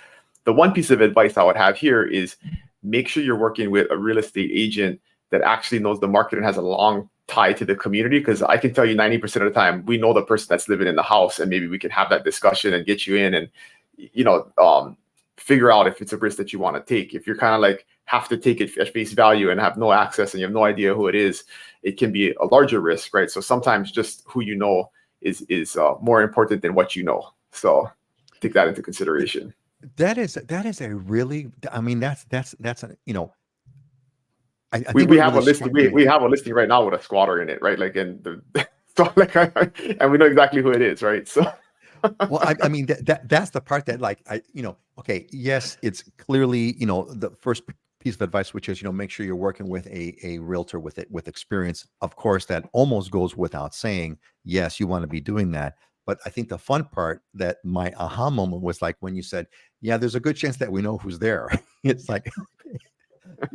The one piece of advice I would have here is make sure you're working with a real estate agent that actually knows the market and has a long tie to the community, because I can tell you 90% of the time we know the person that's living in the house, and maybe we can have that discussion and get you in and figure out if it's a risk that you want to take. If you're kind of like have to take it at face value and have no access and you have no idea who it is, it can be a larger risk, right? So sometimes just who you know is more important than what you know. So take that into consideration. That is a really, I mean, that's a, I we think have a listing. We have a listing right now with a squatter in it, right? Like, and so like, and we know exactly who it is, right? So. Well, I mean that's the part that, like, okay, yes, it's clearly the first piece of advice, which is make sure you're working with a realtor with experience. Of course, that almost goes without saying. Yes, you want to be doing that. But I think the fun part, that my aha moment was like when you said, yeah, there's a good chance that we know who's there. It's like,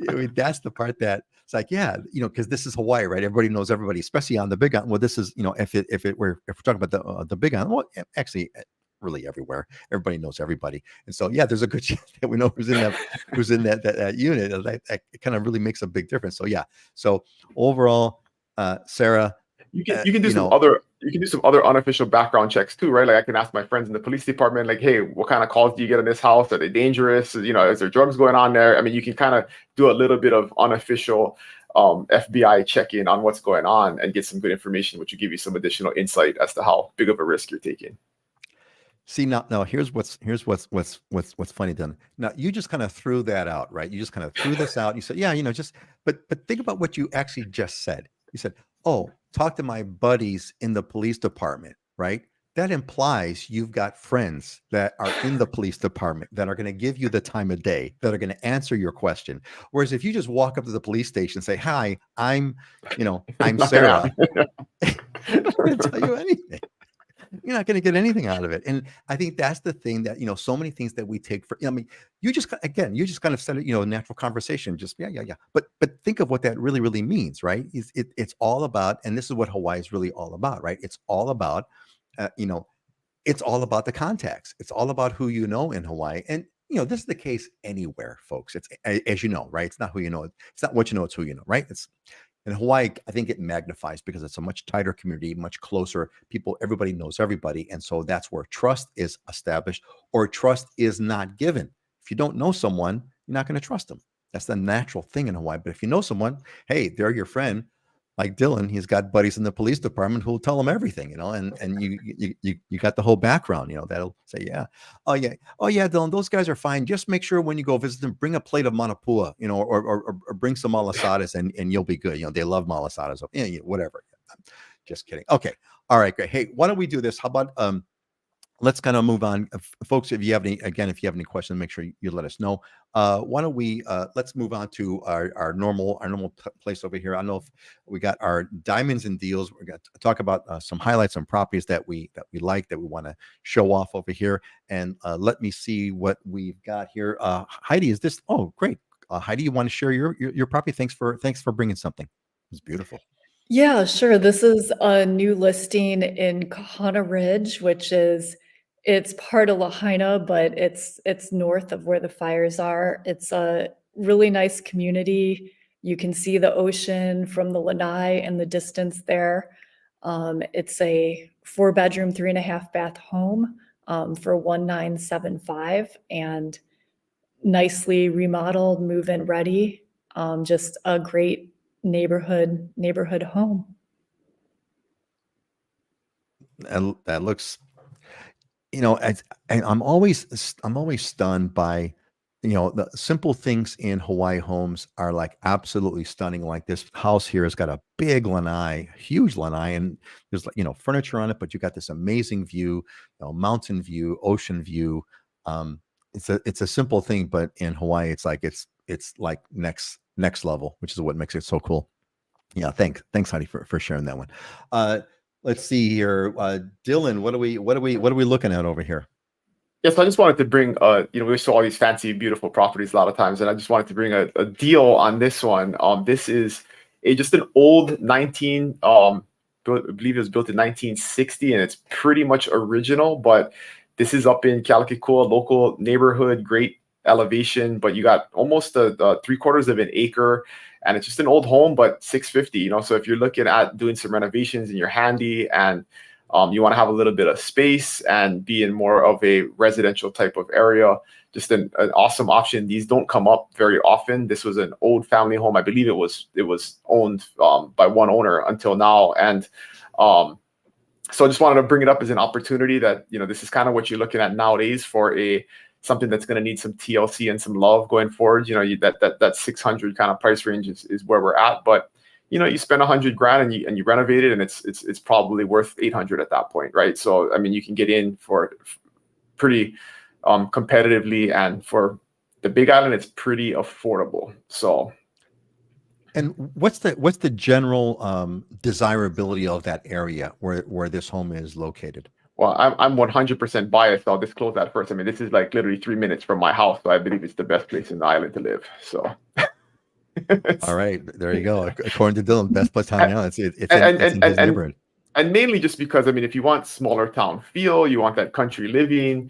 I mean, that's the part that it's like, yeah, because this is Hawaii, right? Everybody knows everybody, especially on the Big Island. Well, this is, if we're talking about the Big Island, well, actually, really everywhere, everybody knows everybody, and so yeah, there's a good chance that we know who's in that unit. That kind of really makes a big difference. So yeah, so overall, Sarah, you can do some other unofficial background checks too, right? Like I can ask my friends in the police department, like, hey, what kind of calls do you get in this house? Are they dangerous? Is there drugs going on there? I mean, you can kind of do a little bit of unofficial FBI check-in on what's going on and get some good information, which will give you some additional insight as to how big of a risk you're taking. See, now here's what's funny, then. Now you just kind of threw that out, right? You just kind of threw this out. You said, yeah, but think about what you actually just said. You said, oh, talk to my buddies in the police department, right? That implies you've got friends that are in the police department that are going to give you the time of day, that are going to answer your question. Whereas if you just walk up to the police station and say, hi, I'm Sarah, they're not going to tell you anything. You're not going to get anything out of it. And I think that's the thing that, so many things that we take for, I mean, you just kind of said it, natural conversation, just, yeah. But think of what that really, really means, right? It's all about, and this is what Hawaii is really all about, right? It's all about, it's all about the contacts. It's all about who you know in Hawaii. And, this is the case anywhere, folks. It's, as you know, right? It's not who you know. It's not what you know, it's who you know, right? In Hawaii, I think it magnifies because it's a much tighter community, much closer. Everybody knows everybody. And so that's where trust is established, or trust is not given. If you don't know someone, you're not going to trust them. That's the natural thing in Hawaii. But if you know someone, hey, they're your friend. like Dylan, he's got buddies in the police department who'll tell him everything, and you got the whole background, that'll say, yeah, oh yeah, Dylan, those guys are fine. Just make sure when you go visit them, bring a plate of manapua, or bring some malasadas, and you'll be good. They love malasadas, whatever. Just kidding. Okay, all right, great. Hey, why don't we do this? How about let's kind of move on, folks. If you have any questions, make sure you let us know. Why don't we let's move on to our normal place over here. I don't know if we got our diamonds and deals. We're going to talk about some highlights on properties that we like, that we want to show off over here. And let me see what we've got here. Heidi, is this? Oh, great. Heidi, you want to share your property? Thanks for bringing something. It's beautiful. Yeah, sure. This is a new listing in Kahana Ridge, it's part of Lahaina, but it's north of where the fires are. It's a really nice community. You can see the ocean from the lanai in the distance there. It's a 4-bedroom, 3.5-bath home for 1,975, and nicely remodeled, move-in ready. Just a great neighborhood home. And that looks, I'm always stunned by, the simple things in Hawaii homes are like absolutely stunning. Like this house here has got a big lanai, huge lanai, and there's furniture on it, but you got this amazing view, mountain view, ocean view. It's a simple thing, but in Hawaii, it's like next level, which is what makes it so cool. Yeah, thanks, Heidi, for sharing that one. Let's see here, Dylan. What are we looking at over here? Yes, I just wanted to bring, we saw all these fancy, beautiful properties a lot of times, and I just wanted to bring a deal on this one. This is just an old I believe it was built in 1960, and it's pretty much original, but this is up in Kealakekua, local neighborhood, great elevation, but you got almost a 3/4 of an acre, and it's just an old home, but $650. So if you're looking at doing some renovations and you're handy and you want to have a little bit of space and be in more of a residential type of area, just an awesome option. These don't come up very often. This was an old family home. I believe it was owned by one owner until now. And so I just wanted to bring it up as an opportunity that, this is kind of what you're looking at nowadays for something that's going to need some TLC and some love going forward. That 600 kind of price range is where we're at. But you spend $100,000 and you renovate it, and it's probably worth 800 at that point, right? So I mean, you can get in for pretty competitively, and for the Big Island, it's pretty affordable. So, and what's the general desirability of that area where this home is located? Well, I'm 100% biased. I'll disclose that first. I mean, this is like literally 3 minutes from my house, so I believe it's the best place in the island to live. So. All right, there you go. According to Dylan, best place on the island. It's in his neighborhood. And mainly just because, I mean, if you want smaller town feel, you want that country living,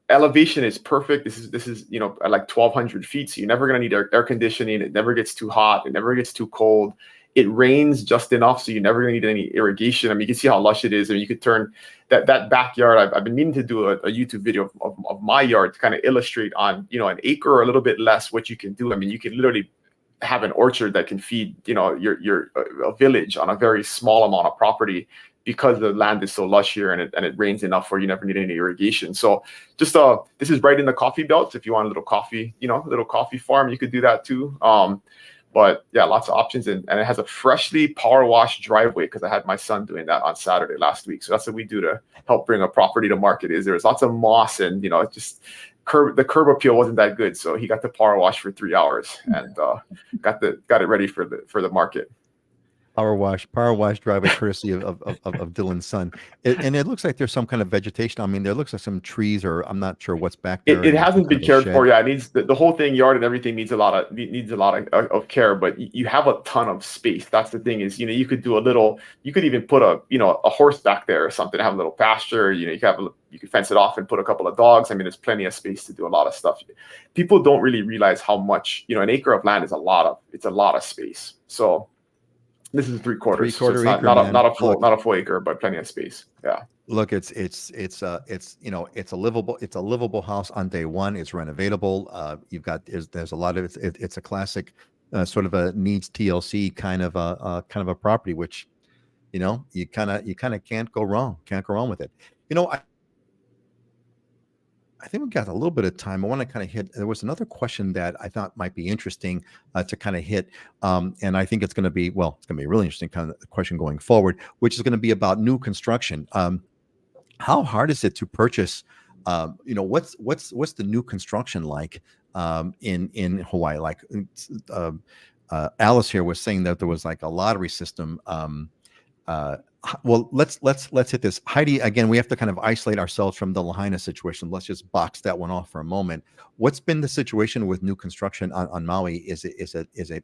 elevation is perfect. This is at like 1,200 feet, so you're never gonna need air conditioning. It never gets too hot. It never gets too cold. It rains just enough, so you're never gonna need any irrigation. I mean, you can see how lush it is. I mean, you could turn that backyard. I've been meaning to do a YouTube video of my yard to kind of illustrate on an acre or a little bit less what you can do. I mean, you can literally have an orchard that can feed a village on a very small amount of property, because the land is so lush here, and it rains enough where you never need any irrigation. So just this is right in the coffee belt. If you want a little coffee, little coffee farm, you could do that too. But yeah, lots of options, and it has a freshly power washed driveway, because I had my son doing that on Saturday last week. So that's what we do to help bring a property to market. There's lots of moss, and just the curb appeal wasn't that good, so he got the power wash for 3 hours and got it ready for the market. Power wash driveway, courtesy of Dylan's son. And it looks like there's some kind of vegetation. I mean, there looks like some trees, or I'm not sure what's back there. It hasn't been cared for. Yeah, it needs the whole thing, yard and everything needs a lot of care, but you have a ton of space. That's the thing is, you could do you could even put a horse back there or something, have a little pasture. You could fence it off and put a couple of dogs. I mean, there's plenty of space to do a lot of stuff. People don't really realize how much, an acre of land is a lot of space. So this is 3/4. So it's not a full acre, but plenty of space. Yeah. Look, it's a livable house on day one. It's renovatable. There's a lot of it's a classic sort of a needs TLC kind of a property, which you kind of can't go wrong. Can't go wrong with it. I think we've got a little bit of time. I want to kind of hit. There was another question that I thought might be interesting to kind of hit, and I think it's going to be a really interesting kind of question going forward, which is going to be about new construction. How hard is it to purchase? What's the new construction like in Hawaii? Like Alice here was saying that there was like a lottery system. Well, let's hit this. Heidi, again, we have to kind of isolate ourselves from the Lahaina situation. Let's just box that one off for a moment. What's been the situation with new construction on Maui? Is it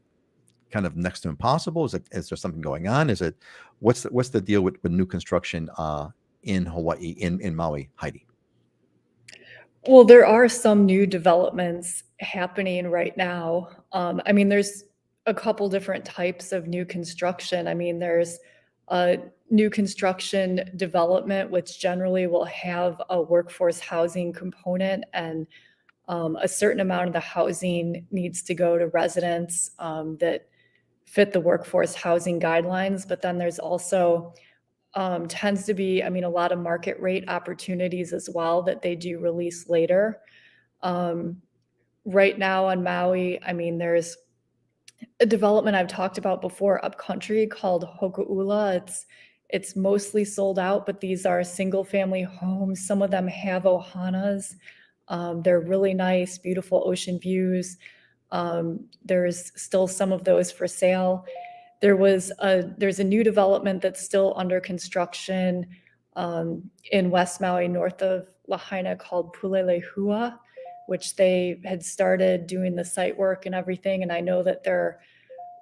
kind of next to impossible? Is there something going on? What's the deal with new construction in Hawaii, in Maui, Heidi? Well, there are some new developments happening right now. I mean, there's a couple different types of new construction. I mean, there's a new construction development, which generally will have a workforce housing component, and a certain amount of the housing needs to go to residents that fit the workforce housing guidelines. But then there's also tends to be, I mean, a lot of market rate opportunities as well that they do release later. Right now on Maui, I mean, there's a development I've talked about before upcountry called Hoku'ula. It's mostly sold out, but these are single family homes. Some of them have ohanas. They're really nice, beautiful ocean views. There's still some of those for sale. There's a new development that's still under construction in West Maui, north of Lahaina, called Pulelehua, which they had started doing the site work and everything. And I know that they're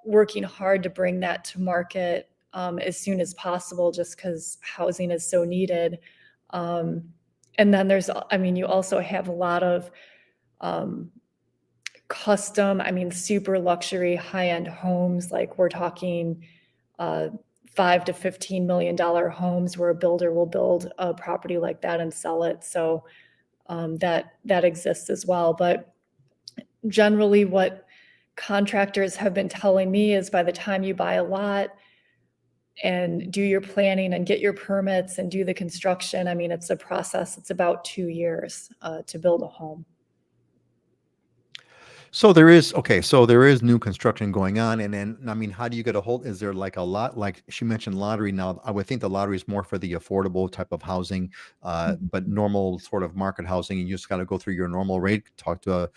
working hard to bring that to market as soon as possible, just because housing is so needed. And then you also have a lot of custom, super luxury high-end homes. Like we're talking $5 to $15 million homes where a builder will build a property like that and sell it. So that exists as well. But generally what contractors have been telling me is by the time you buy a lot and do your planning and get your permits and do the construction, I mean, it's a process. It's about 2 years to build a home. So there is new construction going on, and then I mean, how do you get a hold? Is there like a lot? Like she mentioned, lottery. Now, I would think the lottery is more for the affordable type of housing, but normal sort of market housing, you just got to go through your normal rate, talk to a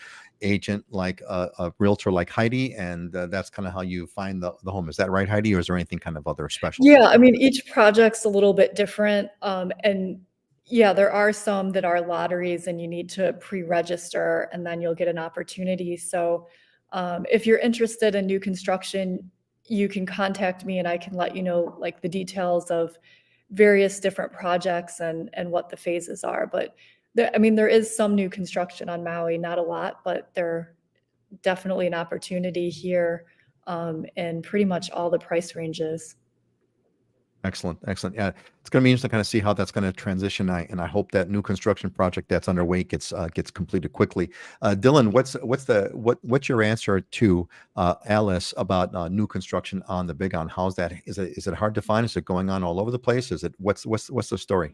agent like a realtor like Heidi, and that's kind of how you find the home. Is that right, Heidi, or is there anything kind of other special? Yeah, I mean, each project's a little bit different, and yeah, there are some that are lotteries and you need to pre-register and then you'll get an opportunity. So if you're interested in new construction, you can contact me and I can let you know like the details of various different projects and what the phases are. But there is some new construction on Maui, not a lot, but there definitely an opportunity here in pretty much all the price ranges. Excellent. Yeah, it's going to be interesting to kind of see how that's going to transition. And I hope that new construction project that's underway gets completed quickly. Dylan, what's your answer to Alice about new construction on the Big Island? How's that? Is it hard to find? Is it going on all over the place? What's the story?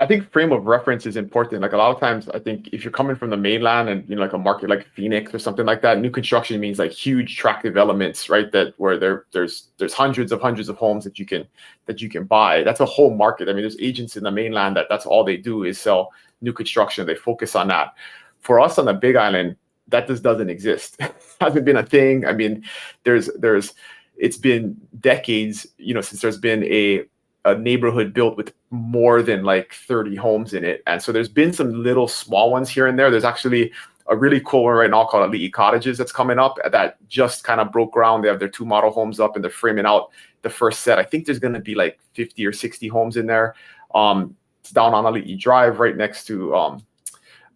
I think frame of reference is important. Like a lot of times, I think if you're coming from the mainland and like a market like Phoenix or something like that, new construction means like huge tract developments, right? That where there's hundreds of homes that you can buy. That's a whole market. I mean, there's agents in the mainland that's all they do is sell new construction. They focus on that. For us on the Big Island, that just doesn't exist. Hasn't been a thing. I mean, it's been decades, since there's been a neighborhood built with more than like 30 homes in it. And so there's been some little small ones here and there. There's actually a really cool one right now called Ali'i Cottages that's coming up that just kind of broke ground. They have their 2 model homes up and they're framing out the first set. I think there's going to be like 50 or 60 homes in there. It's down on Ali'i Drive right next to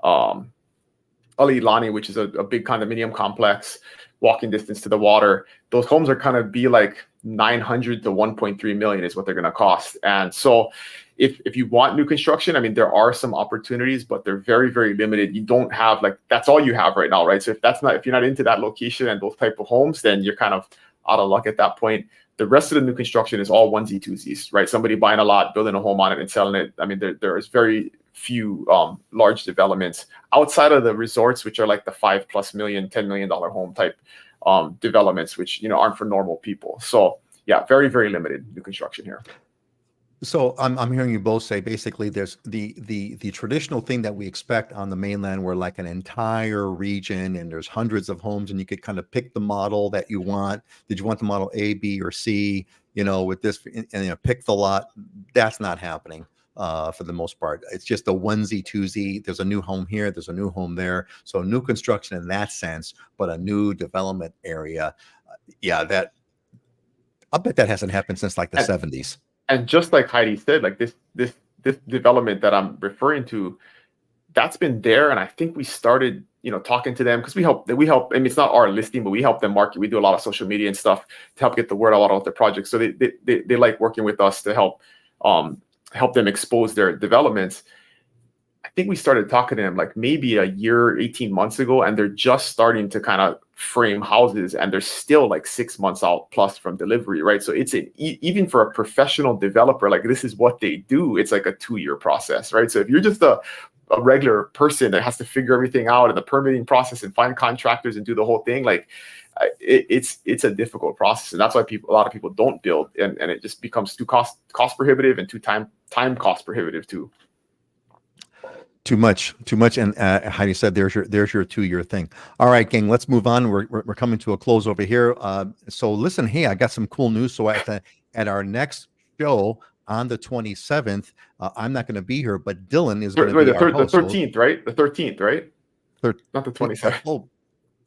Ali'i, which is a big condominium complex, walking distance to the water. Those homes are kind of be like 900 to 1.3 million is what they're going to cost. And so if you want new construction, I mean, there are some opportunities, but they're very, very limited. You don't have, like, that's all you have right now, right? So if you're not into that location and those type of homes, then you're kind of out of luck at that point. The rest of the new construction is all onesie twosies, right? Somebody buying a lot, building a home on it and selling it. I mean, there is very few large developments outside of the resorts, which are like the $5+ million, $10 million home type developments, which, aren't for normal people. So yeah, very, very limited new construction here. So I'm hearing you both say basically there's the traditional thing that we expect on the mainland, where like an entire region and there's hundreds of homes and you could kind of pick the model that you want. Did you want the model A, B, or C? With this, and pick the lot. That's not happening for the most part. It's just a onesie twosie. There's a new home here. There's a new home there. So new construction in that sense, but a new development area. I bet that hasn't happened since like the 70s. And just like Heidi said, like this development that I'm referring to, that's been there. And I think we started, talking to them because we help. I mean, it's not our listing, but we help them market. We do a lot of social media and stuff to help get the word out about their projects. So they like working with us to help them expose their developments. I think we started talking to them like maybe a year, 18 months ago, and they're just starting to kind of frame houses, and they're still like 6 months out plus from delivery, right? So it's even for a professional developer, like this is what they do. It's like a 2-year process, right? So if you're just a regular person that has to figure everything out in the permitting process and find contractors and do the whole thing, like it's a difficult process, and that's why a lot of people don't build, and it just becomes too cost prohibitive and too time cost prohibitive too. Too much. And Heidi said, there's your 2-year thing. All right, gang, let's move on. We're coming to a close over here. So listen, hey, I got some cool news. So at our next show on the 27th, I'm not going to be here, but Dylan is going to be our host. The 13th, right? The 13th, right? Not the 27th. Oh,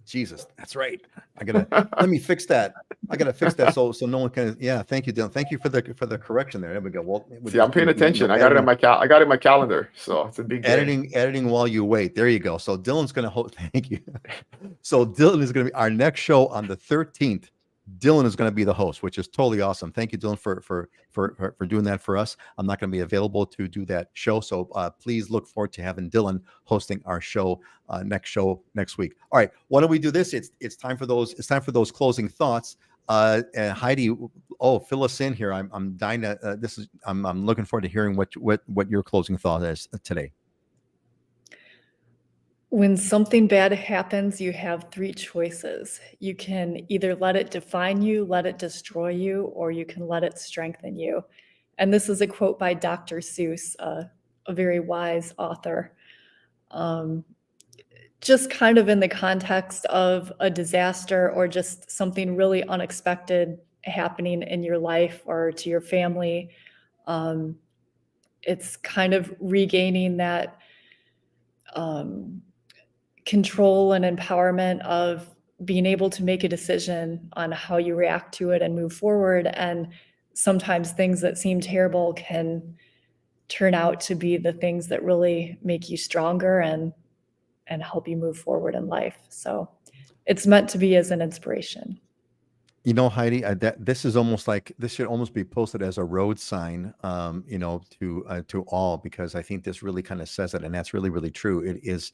Jesus, that's right. Let me fix that. I gotta fix that so no one can. Yeah, thank you, Dylan. Thank you for the correction there. There we go. Well, see, I'm paying attention. I got it in my calendar, so it's a big editing while you wait. There you go. So Dylan's gonna host. Thank you. So Dylan is gonna be our next show on the 13th. Dylan is going to be the host, which is totally awesome. Thank you, Dylan, for doing that for us. I'm not going to be available to do that show, so please look forward to having Dylan hosting our show next week. All right, why don't we do this? It's time for those. It's time for those closing thoughts. And Heidi, fill us in here. I'm dying to. I'm looking forward to hearing what your closing thought is today. When something bad happens, you have 3 choices. You can either let it define you, let it destroy you, or you can let it strengthen you. And this is a quote by Dr. Seuss, a very wise author. Just kind of in the context of a disaster or just something really unexpected happening in your life or to your family. It's kind of regaining that control and empowerment of being able to make a decision on how you react to it and move forward. And sometimes things that seem terrible can turn out to be the things that really make you stronger and help you move forward in life. So it's meant to be as an inspiration. Heidi, this is almost like this should almost be posted as a road sign, to all, because I think this really kind of says it, and that's really, really true. It is,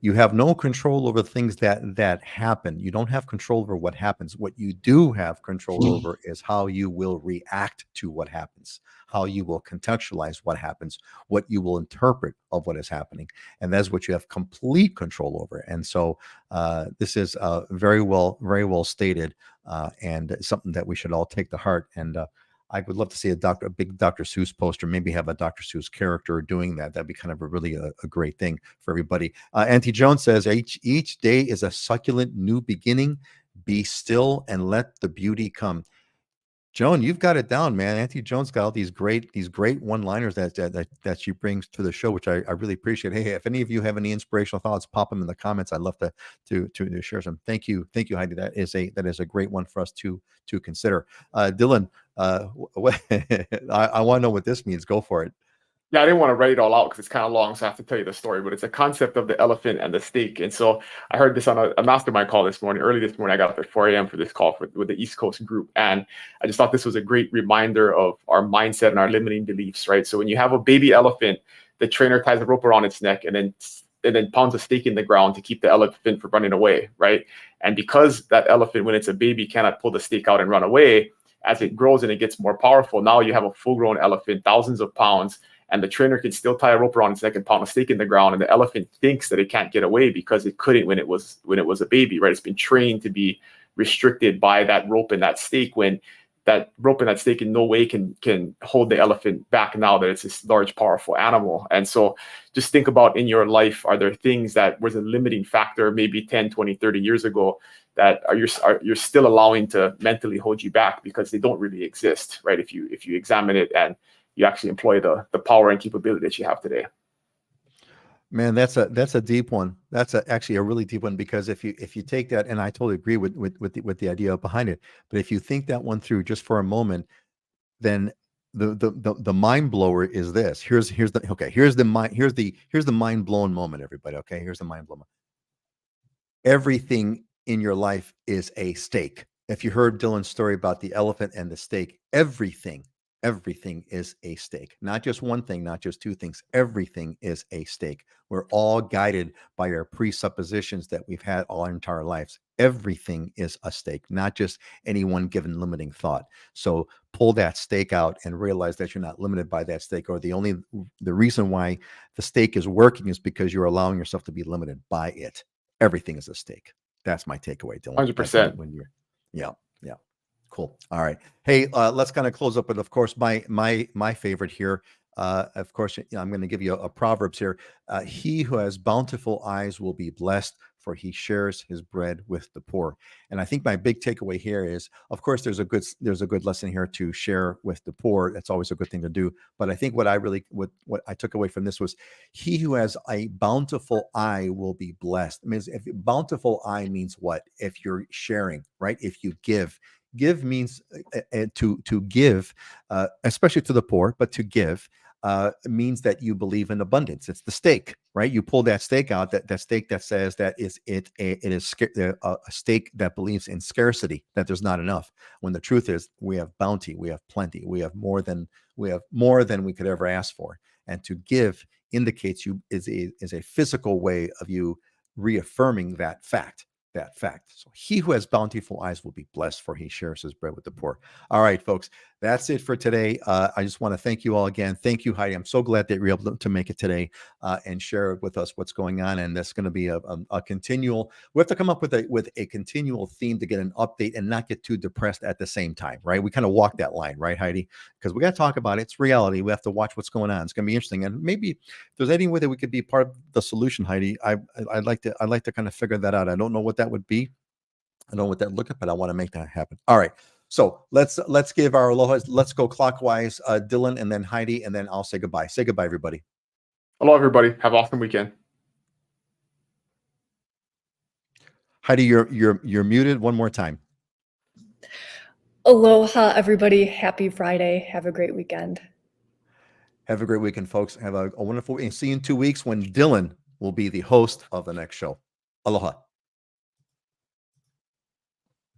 you have no control over things that happen. You don't have control over what happens. What you do have control over is how you will react to what happens, how you will contextualize what happens, what you will interpret of what is happening, and that's what you have complete control over. And so this is very well stated, and something that we should all take to heart. And I would love to see a big Dr. Seuss poster, maybe have a Dr. Seuss character doing that. That'd be kind of a great thing for everybody. Auntie Joan says, each day is a succulent new beginning. Be still and let the beauty come. Joan, you've got it down, man. Auntie Joan's got all these great one-liners that she brings to the show, which I really appreciate. Hey, if any of you have any inspirational thoughts, pop them in the comments. I'd love to share some. Thank you, Heidi. That is a great one for us to consider. Dylan, I want to know what this means. Go for it. Yeah, I didn't want to write it all out because it's kind of long, so I have to tell you the story. But it's a concept of the elephant and the snake. And so I heard this on a mastermind call this morning. Early this morning, I got up at 4 a.m. for this call with the East Coast group, and I just thought this was a great reminder of our mindset and our limiting beliefs, right? So when you have a baby elephant, the trainer ties a rope around its neck and then pounds a stake in the ground to keep the elephant from running away, right? And because that elephant, when it's a baby, cannot pull the stake out and run away, as it grows and it gets more powerful, now you have a full-grown elephant, thousands of pounds, and the trainer can still tie a rope around its neck and pound a stake in the ground, and the elephant thinks that it can't get away because it couldn't when it was a baby, right? It's been trained to be restricted by that rope and that stake, when that rope and that stake in no way can hold the elephant back now that it's this large, powerful animal. And so just think about in your life, are there things that was a limiting factor maybe 10, 20, 30 years ago that you're still allowing to mentally hold you back because they don't really exist, right? If you examine it and you actually employ the power and capability that you have today. Man, that's a deep one. That's actually a really deep one, because if you take that, and I totally agree with the idea behind it, but if you think that one through just for a moment, then the mind blower is this. Here's the mind blown moment, everybody. Okay, here's the mind blown moment. Everything in your life is a stake. If you heard Dylan's story about the elephant and the stake, everything is a stake. Not just one thing, not just two things. Everything is a stake. We're all guided by our presuppositions that we've had all our entire lives. Everything is a stake, not just any one given limiting thought. So pull that stake out and realize that you're not limited by that stake, or the reason why the stake is working is because you're allowing yourself to be limited by it. Everything is a stake. That's my takeaway, Dylan. 100%. When you're, yeah. Cool. All right. Hey, let's kind of close up with, of course, my favorite here. Of course, I'm going to give you a Proverbs here. He who has bountiful eyes will be blessed, for he shares his bread with the poor. And I think my big takeaway here is, of course, there's a good lesson here to share with the poor. That's always a good thing to do. But I think what I took away from this was, he who has a bountiful eye will be blessed. I mean, if bountiful eye means what? If you're sharing, right? If you give means to give, especially to the poor, but to give means that you believe in abundance. It's the stake, right? You pull that stake out, that stake that says that it is a stake that believes in scarcity, that there's not enough, when the truth is we have bounty, we have plenty, we have more than we could ever ask for. And to give indicates you is a physical way of you reaffirming that fact. So he who has bountiful eyes will be blessed, for he shares his bread with the poor. All right, folks, that's it for today. I just want to thank you all again. Thank you, Heidi. I'm so glad that you're able to make it today and share with us what's going on. And that's going to be a continual. We have to come up with a continual theme to get an update and not get too depressed at the same time, right? We kind of walk that line, right, Heidi? Because we got to talk about it. It's reality. We have to watch what's going on. It's going to be interesting. And maybe if there's any way that we could be part of the solution, Heidi, I'd like to kind of figure that out. I don't know what that would be. I don't know what that look like, but I want to make that happen. All right. So let's give our alohas. Let's go clockwise, Dylan, and then Heidi, and then I'll say goodbye. Say goodbye, everybody. Hello, everybody. Have an awesome weekend. Heidi, you're muted. One more time. Aloha, everybody. Happy Friday. Have a great weekend. Have a great weekend, folks. Have a wonderful week. See you in 2 weeks when Dylan will be the host of the next show. Aloha.